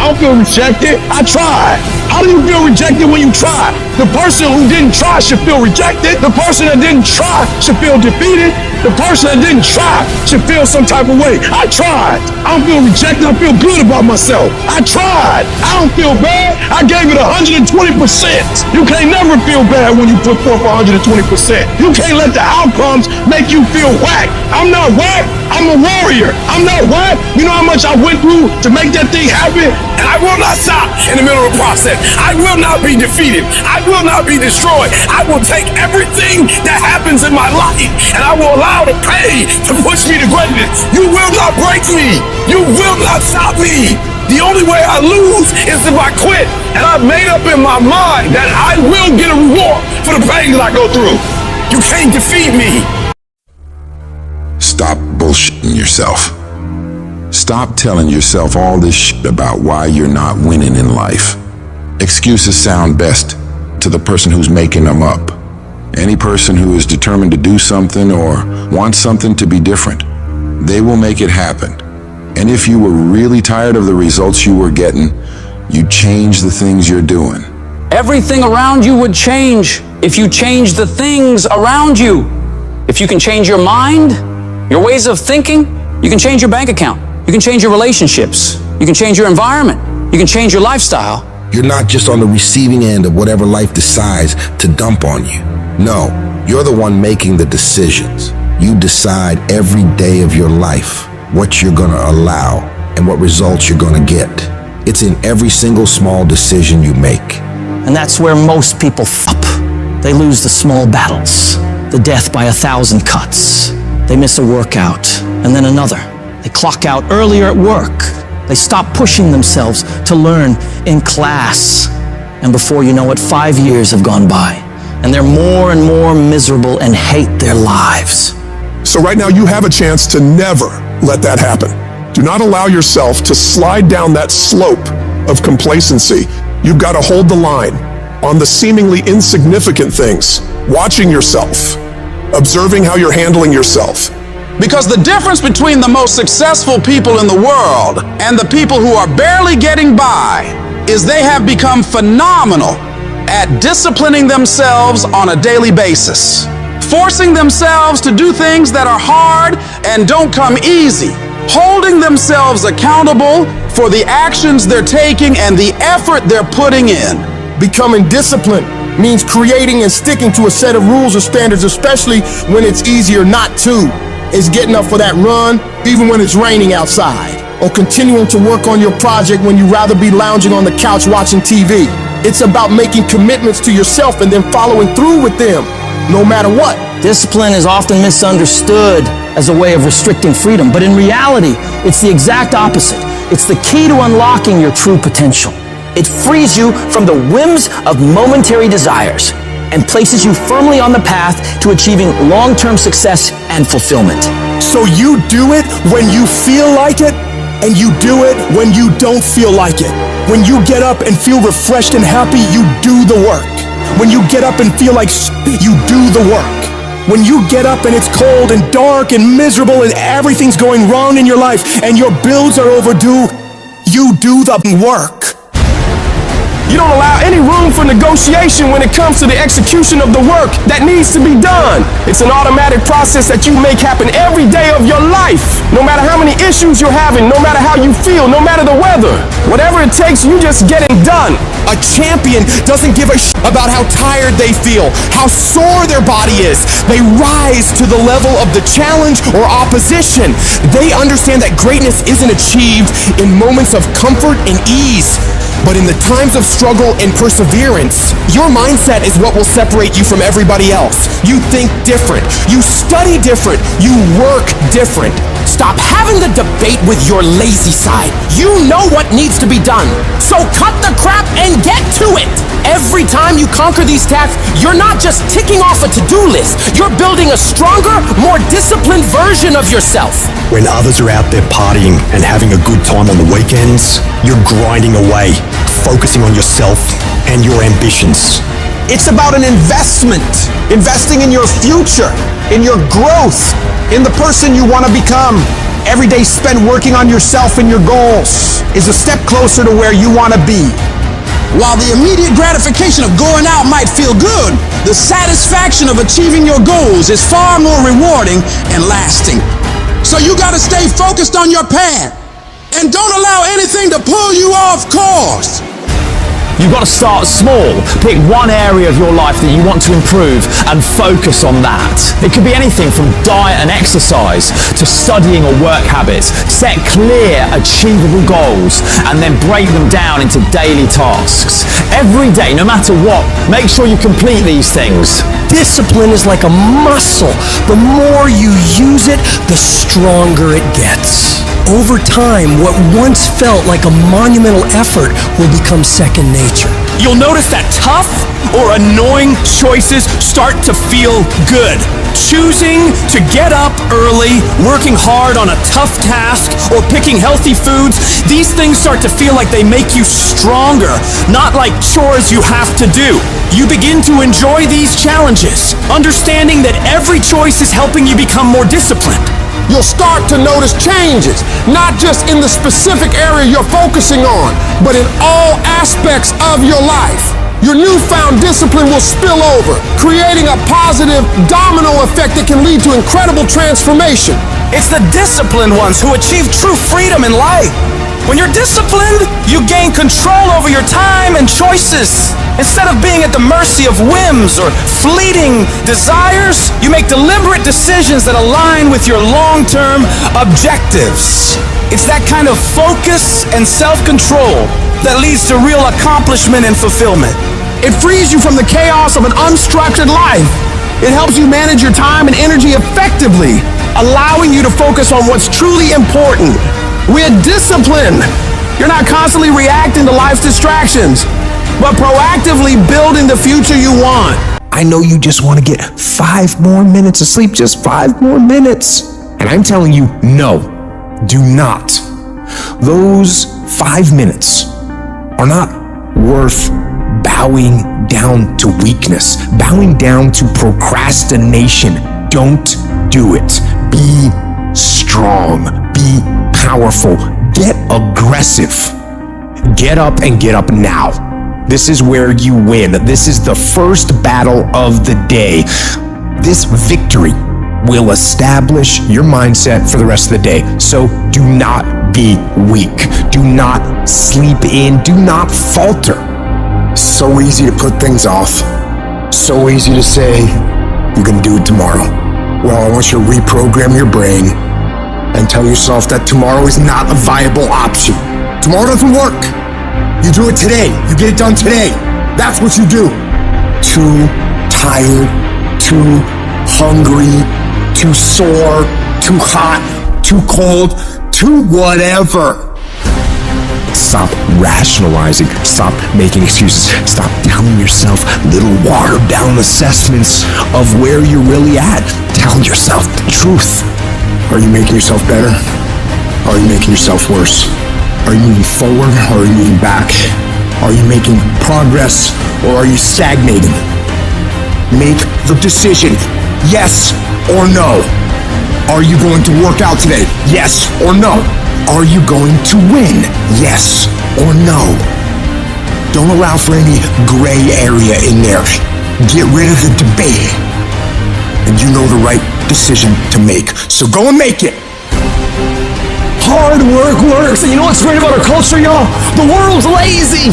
I don't feel rejected. I tried. How do you feel rejected when you try? The person who didn't try should feel rejected. The person that didn't try should feel defeated. The person that didn't try should feel some type of way. I tried. I don't feel rejected. I feel good about myself. I tried. I don't feel bad. I gave it 120%. You can't never feel bad when you put forth 120%. You can't let the outcomes make you feel whack. I'm not whack. I'm a warrior. I'm not whack. You know how much I went through to make that thing happen? And I will not stop in the middle of the process. I will not be defeated. I will not be destroyed. I will take everything that happens in my life and I will allow the pain to push me to greatness. You will not break me. You will not stop me. The only way I lose is if I quit. And I've made up in my mind that I will get a reward for the pain that I go through. You can't defeat me. Stop bullshitting yourself. Stop telling yourself all this shit about why you're not winning in life. Excuses sound best to the person who's making them up. Any person who is determined to do something or wants something to be different, they will make it happen. And if you were really tired of the results you were getting, you'd change the things you're doing. Everything around you would change if you change the things around you. If you can change your mind, your ways of thinking, you can change your bank account. You can change your relationships. You can change your environment. You can change your lifestyle. You're not just on the receiving end of whatever life decides to dump on you. No, you're the one making the decisions. You decide every day of your life what you're gonna allow and what results you're gonna get. It's in every single small decision you make. And that's where most people up. They lose the small battles, the death by 1,000 cuts. They miss a workout, and then another. They clock out earlier at work. They stop pushing themselves to learn in class. And before you know it, 5 years have gone by, and they're more and more miserable and hate their lives. So right now you have a chance to never let that happen. Do not allow yourself to slide down that slope of complacency. You've got to hold the line on the seemingly insignificant things, watching yourself, observing how you're handling yourself. Because the difference between the most successful people in the world and the people who are barely getting by is they have become phenomenal at disciplining themselves on a daily basis, forcing themselves to do things that are hard and don't come easy, holding themselves accountable for the actions they're taking and the effort they're putting in. Becoming disciplined means creating and sticking to a set of rules or standards, especially when it's easier not to. It's getting up for that run, even when it's raining outside, or continuing to work on your project when you'd rather be lounging on the couch watching TV. It's about making commitments to yourself and then following through with them, no matter what. Discipline is often misunderstood as a way of restricting freedom, but in reality, it's the exact opposite. It's the key to unlocking your true potential. It frees you from the whims of momentary desires and places you firmly on the path to achieving long-term success and fulfillment. So you do it when you feel like it, and you do it when you don't feel like it. When you get up and feel refreshed and happy, you do the work. When you get up and feel like you do the work. When you get up and it's cold and dark and miserable and everything's going wrong in your life and your bills are overdue, you do the work. You don't allow any room for negotiation when it comes to the execution of the work that needs to be done. It's an automatic process that you make happen every day of your life. No matter how many issues you're having, no matter how you feel, no matter the weather. Whatever it takes, you just get it done. A champion doesn't give a about how tired they feel, how sore their body is. They rise to the level of the challenge or opposition. They understand that greatness isn't achieved in moments of comfort and ease, but in the times of struggle and perseverance. Your mindset is what will separate you from everybody else. You think different. You study different. You work different. Stop having the debate with your lazy side. You know what needs to be done. So cut the crap and get to it. Every time you conquer these tasks, you're not just ticking off a to-do list. You're building a stronger, more disciplined version of yourself. When others are out there partying and having a good time on the weekends, you're grinding away, focusing on yourself and your ambitions. It's about an investment. Investing in your future, in your growth, in the person you want to become. Every day spent working on yourself and your goals is a step closer to where you want to be. While the immediate gratification of going out might feel good, the satisfaction of achieving your goals is far more rewarding and lasting. So you gotta stay focused on your path and don't allow anything to pull you off course. You've got to start small. Pick one area of your life that you want to improve and focus on that. It could be anything from diet and exercise to studying or work habits. Set clear, achievable goals and then break them down into daily tasks. Every day, no matter what, make sure you complete these things. Discipline is like a muscle. The more you use it, the stronger it gets. Over time, what once felt like a monumental effort will become second nature. You'll notice that tough or annoying choices start to feel good. Choosing to get up early, working hard on a tough task, or picking healthy foods, these things start to feel like they make you stronger, not like chores you have to do. You begin to enjoy these challenges, understanding that every choice is helping you become more disciplined. You'll start to notice changes, not just in the specific area you're focusing on, but in all aspects of your life. Your newfound discipline will spill over, creating a positive domino effect that can lead to incredible transformation. It's the disciplined ones who achieve true freedom in life. When you're disciplined, you gain control over your time and choices. Instead of being at the mercy of whims or fleeting desires, you make deliberate decisions that align with your long-term objectives. It's that kind of focus and self-control that leads to real accomplishment and fulfillment. It frees you from the chaos of an unstructured life. It helps you manage your time and energy effectively, allowing you to focus on what's truly important. With discipline, you're not constantly reacting to life's distractions, but proactively building the future you want. I know you just want to get 5 more minutes of sleep, just 5 more minutes. And I'm telling you, no, do not. Those 5 minutes are not worth bowing down to weakness, bowing down to procrastination. Don't do it. Be strong. Be powerful. Get aggressive. Get up and get up now. This is where you win. This is the first battle of the day. This victory will establish your mindset for the rest of the day. So do not be weak. Do not sleep in. Do not falter. So easy to put things off. So easy to say, you're gonna do it tomorrow. Well, I want you to reprogram your brain and tell yourself that tomorrow is not a viable option. Tomorrow doesn't work. You do it today. You get it done today. That's what you do. Too tired, too hungry, too sore, too hot, too cold, too whatever. Stop rationalizing. Stop making excuses. Stop telling yourself little watered down assessments of where you're really at. Tell yourself the truth. Are you making yourself better? Or are you making yourself worse? Are you moving forward or are you moving back? Are you making progress or are you stagnating? Make the decision, yes or no. Are you going to work out today? Yes or no. Are you going to win? Yes or no. Don't allow for any gray area in there. Get rid of the debate. And you know the right decision to make. So go and make it. Hard work works. And you know what's great about our culture, y'all? The world's lazy.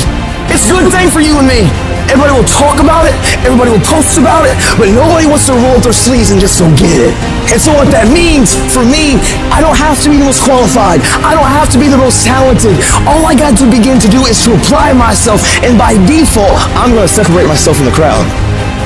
It's a good thing for you and me. Everybody will talk about it, everybody will post about it, but nobody wants to roll up their sleeves and just go get it. And so what that means for me, I don't have to be the most qualified. I don't have to be the most talented. All I got to begin to do is to apply myself, and by default, I'm going to separate myself from the crowd.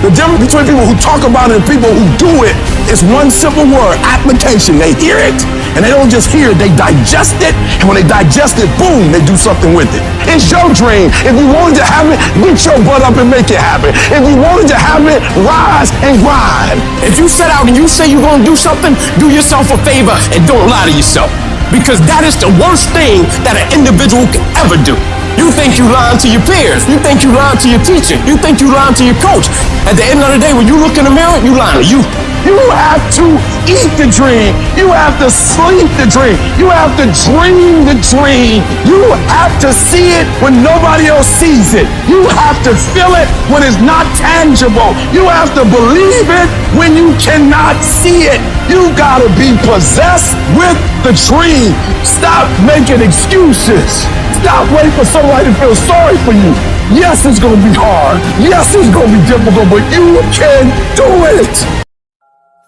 The difference between people who talk about it and people who do it is one simple word: application. They hear it, and they don't just hear it, they digest it, and when they digest it, boom, they do something with it. It's your dream. If you wanted to have it, get your butt up and make it happen. If you wanted to have it, rise and grind. If you set out and you say you're going to do something, do yourself a favor and don't lie to yourself. Because that is the worst thing that an individual can ever do. You think you lying to your peers. You think you lying to your teacher. You think you lying to your coach. At the end of the day, when you look in the mirror, you lying to you. You have to eat the dream. You have to sleep the dream. You have to dream the dream. You have to see it when nobody else sees it. You have to feel it when it's not tangible. You have to believe it when you cannot see it. You gotta be possessed with the dream. Stop making excuses. Stop waiting for somebody to feel sorry for you. Yes, it's gonna be hard. Yes, it's gonna be difficult, but you can do it.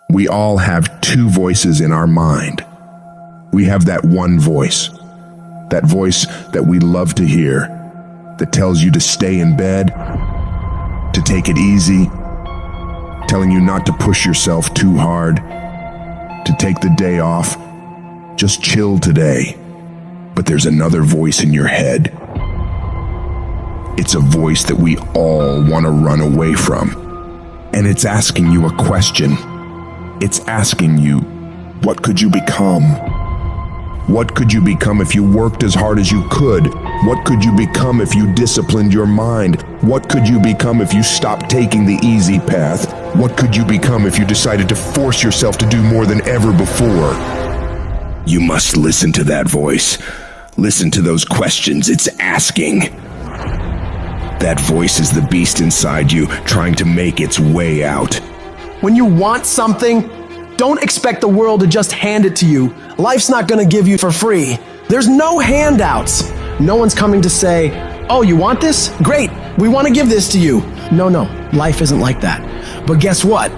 We all have two voices in our mind. We have that one voice, that voice that we love to hear, that tells you to stay in bed, to take it easy, telling you not to push yourself too hard, to take the day off, just chill today. But there's another voice in your head. It's a voice that we all want to run away from. And it's asking you a question. It's asking you, what could you become? What could you become if you worked as hard as you could? What could you become if you disciplined your mind? What could you become if you stopped taking the easy path? What could you become if you decided to force yourself to do more than ever before? You must listen to that voice. Listen to those questions it's asking. That voice is the beast inside you, trying to make its way out. When you want something, don't expect the world to just hand it to you. Life's not gonna give you for free. There's no handouts. No one's coming to say, oh, you want this? Great, we want to give this to you. No, life isn't like that. But guess what?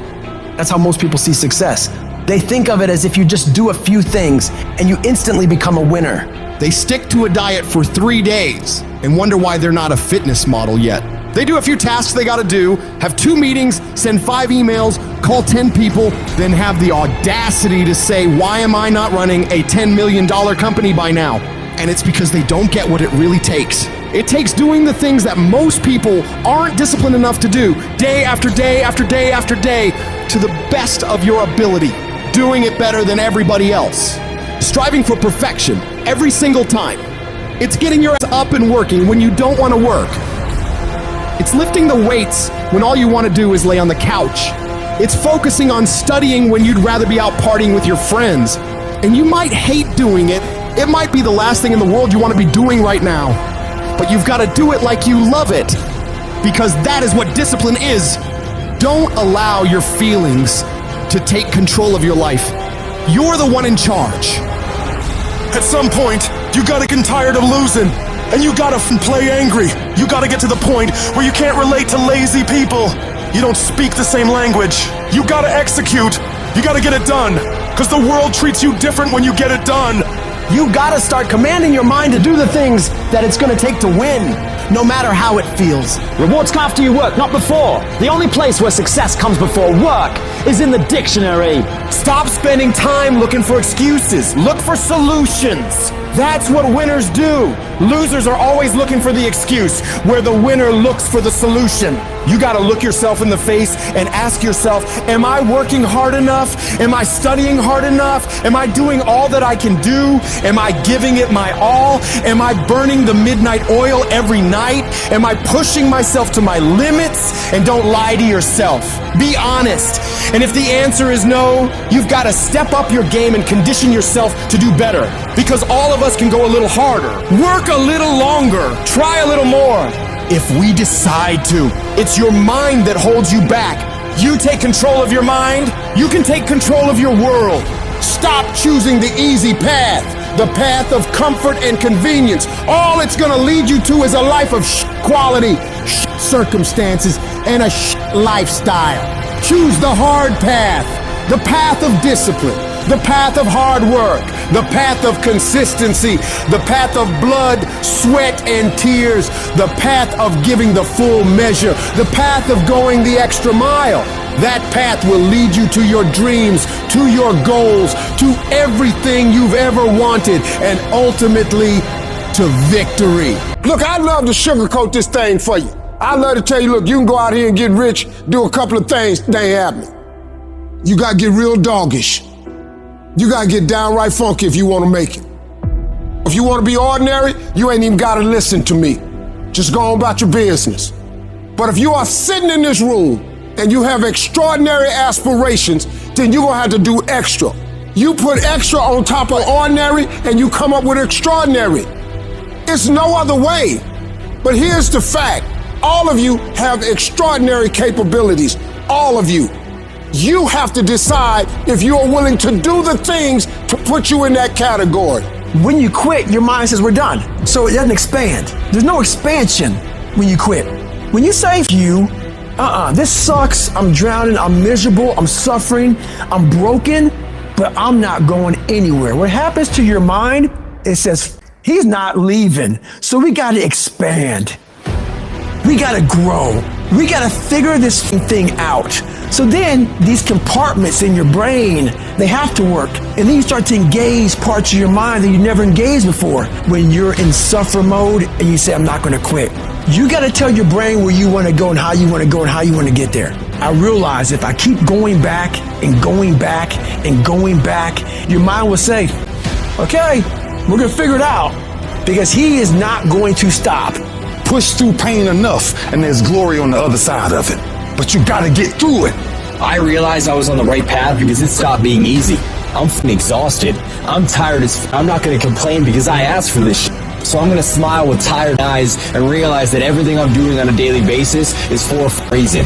That's how most people see success. They think of it as if you just do a few things and you instantly become a winner. They stick to a diet for 3 days and wonder why they're not a fitness model yet. They do a few tasks they gotta do, have 2 meetings, send 5 emails, call 10 people, then have the audacity to say, why am I not running a $10 million company by now? And it's because they don't get what it really takes. It takes doing the things that most people aren't disciplined enough to do, day after day after day after day, to the best of your ability, doing it better than everybody else. Striving for perfection every single time. It's getting your ass up and working when you don't want to work. It's lifting the weights when all you want to do is lay on the couch. It's focusing on studying when you'd rather be out partying with your friends. And you might hate doing it. It might be the last thing in the world you want to be doing right now. But you've got to do it like you love it. Because that is what discipline is. Don't allow your feelings to take control of your life. You're the one in charge. At some point, you gotta get tired of losing. And you gotta play angry. You gotta get to the point where you can't relate to lazy people. You don't speak the same language. You gotta execute. You gotta get it done. Because the world treats you different when you get it done. You gotta start commanding your mind to do the things that it's gonna take to win, no matter how it feels. Rewards come after you work, not before. The only place where success comes before work is in the dictionary. Stop spending time looking for excuses. Look for solutions. That's what winners do. Losers are always looking for the excuse, where the winner looks for the solution. You gotta look yourself in the face and ask yourself, am I working hard enough? Am I studying hard enough? Am I doing all that I can do? Am I giving it my all? Am I burning the midnight oil every night? Am I pushing myself to my limits? And don't lie to yourself. Be honest. And if the answer is no, you've gotta step up your game and condition yourself to do better. Because all of us can go a little harder. Work a little longer. Try a little more. If we decide to, it's your mind that holds you back. You take control of your mind, you can take control of your world. Stop choosing the easy path, the path of comfort and convenience. All it's gonna lead you to is a life of quality, circumstances, and a lifestyle. Choose the hard path, the path of discipline, the path of hard work, the path of consistency, the path of blood, sweat, and tears, the path of giving the full measure, the path of going the extra mile. That path will lead you to your dreams, to your goals, to everything you've ever wanted, and ultimately to victory. Look, I'd love to sugarcoat this thing for you. I'd love to tell you, look, you can go out here and get rich, do a couple of things, they ain't happening. You gotta get real doggish. You gotta get downright funky if you wanna make it. If you wanna be ordinary, you ain't even gotta listen to me. Just go on about your business. But if you are sitting in this room and you have extraordinary aspirations, then you're gonna have to do extra. You put extra on top of ordinary and you come up with extraordinary. It's no other way. But here's the fact. All of you have extraordinary capabilities. All of you. You have to decide if you are willing to do the things to put you in that category. When you quit, your mind says we're done. So it doesn't expand. There's no expansion when you quit. When you say this sucks, I'm drowning, I'm miserable, I'm suffering, I'm broken, but I'm not going anywhere. What happens to your mind, it says, he's not leaving. So we gotta expand. We gotta grow. We gotta figure this thing out. So then these compartments in your brain, they have to work. And then you start to engage parts of your mind that you never engaged before. When you're in suffer mode and you say, I'm not gonna quit. You gotta tell your brain where you wanna go and how you wanna go and how you wanna get there. I realize if I keep going back and going back and going back, your mind will say, okay, we're gonna figure it out, because he is not going to stop. Push through pain enough and there's glory on the other side of it. But you gotta get through it. I realized I was on the right path because it stopped being easy. I'm f***ing exhausted. I'm tired as I'm not gonna complain because I asked for this shit. So I'm gonna smile with tired eyes and realize that everything I'm doing on a daily basis is for a reason.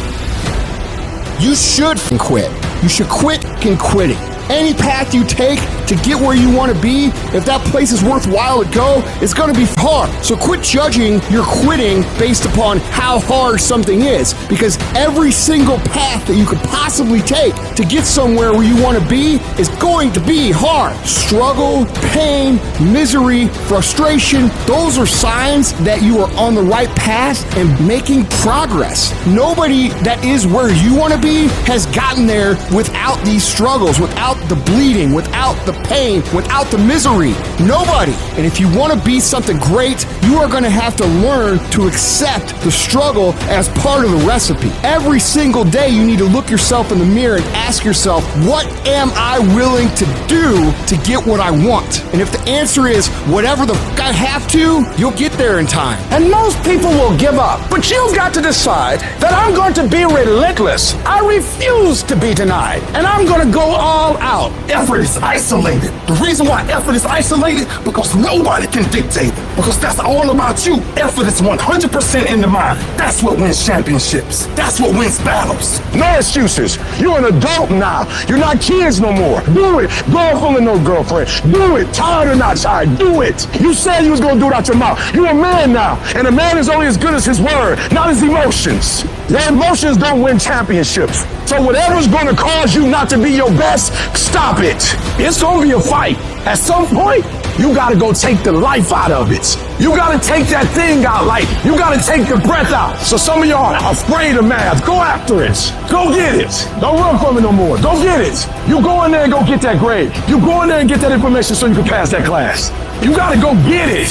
You should quit. You should quit quitting. Any path you take to get where you want to be, if that place is worthwhile to go, it's going to be hard. So quit judging your quitting based upon how hard something is, because every single path that you could possibly take to get somewhere where you want to be is going to be hard. Struggle, pain, misery, frustration, those are signs that you are on the right path and making progress. Nobody that is where you want to be has gotten there without these struggles, without the bleeding, without the pain, without the misery. Nobody. And if you want to be something great, you are going to have to learn to accept the struggle as part of the recipe. Every single day you need to look yourself in the mirror and ask yourself, what am I willing to do to get what I want? And if the answer is whatever the f*** I have to, you'll get there in time. And most people will give up, but you've got to decide that I'm going to be relentless. I refuse to be denied, and I'm going to go all out. Effort is isolated. The reason why effort is isolated, because nobody can dictate it. Because that's all about you. Effort is 100% in the mind. That's what wins championships. That's what wins battles. No excuses. You're an adult now. You're not kids no more. Do it. Girlfriend or no girlfriend. Do it. Tired or not tired. Do it. You said you was going to do it out your mouth. You're a man now. And a man is only as good as his word, not his emotions. Your emotions don't win championships. So whatever's going to cause you not to be your best, stop it. It's going to be a fight. At some point, you got to go take the life out of it. You got to take that thing out, like you got to take the breath out. So some of y'all are afraid of math. Go after it. Go get it. Don't run from it no more. Go get it. You go in there and go get that grade. You go in there and get that information so you can pass that class. You got to go get it.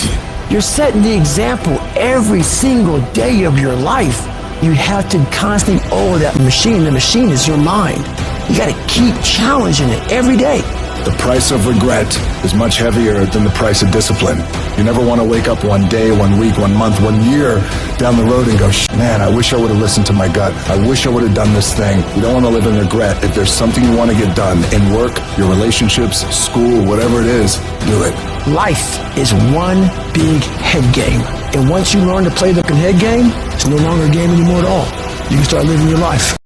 You're setting the example every single day of your life. You have to constantly owe that machine. The machine is your mind. You got to keep challenging it every day. The price of regret is much heavier than the price of discipline. You never want to wake up one day, 1 week, 1 month, 1 year down the road and go, man, I wish I would have listened to my gut. I wish I would have done this thing. You don't want to live in regret. If there's something you want to get done in work, your relationships, school, whatever it is, do it. Life is one big head game. And once you learn to play the head game, it's no longer a game anymore at all. You can start living your life.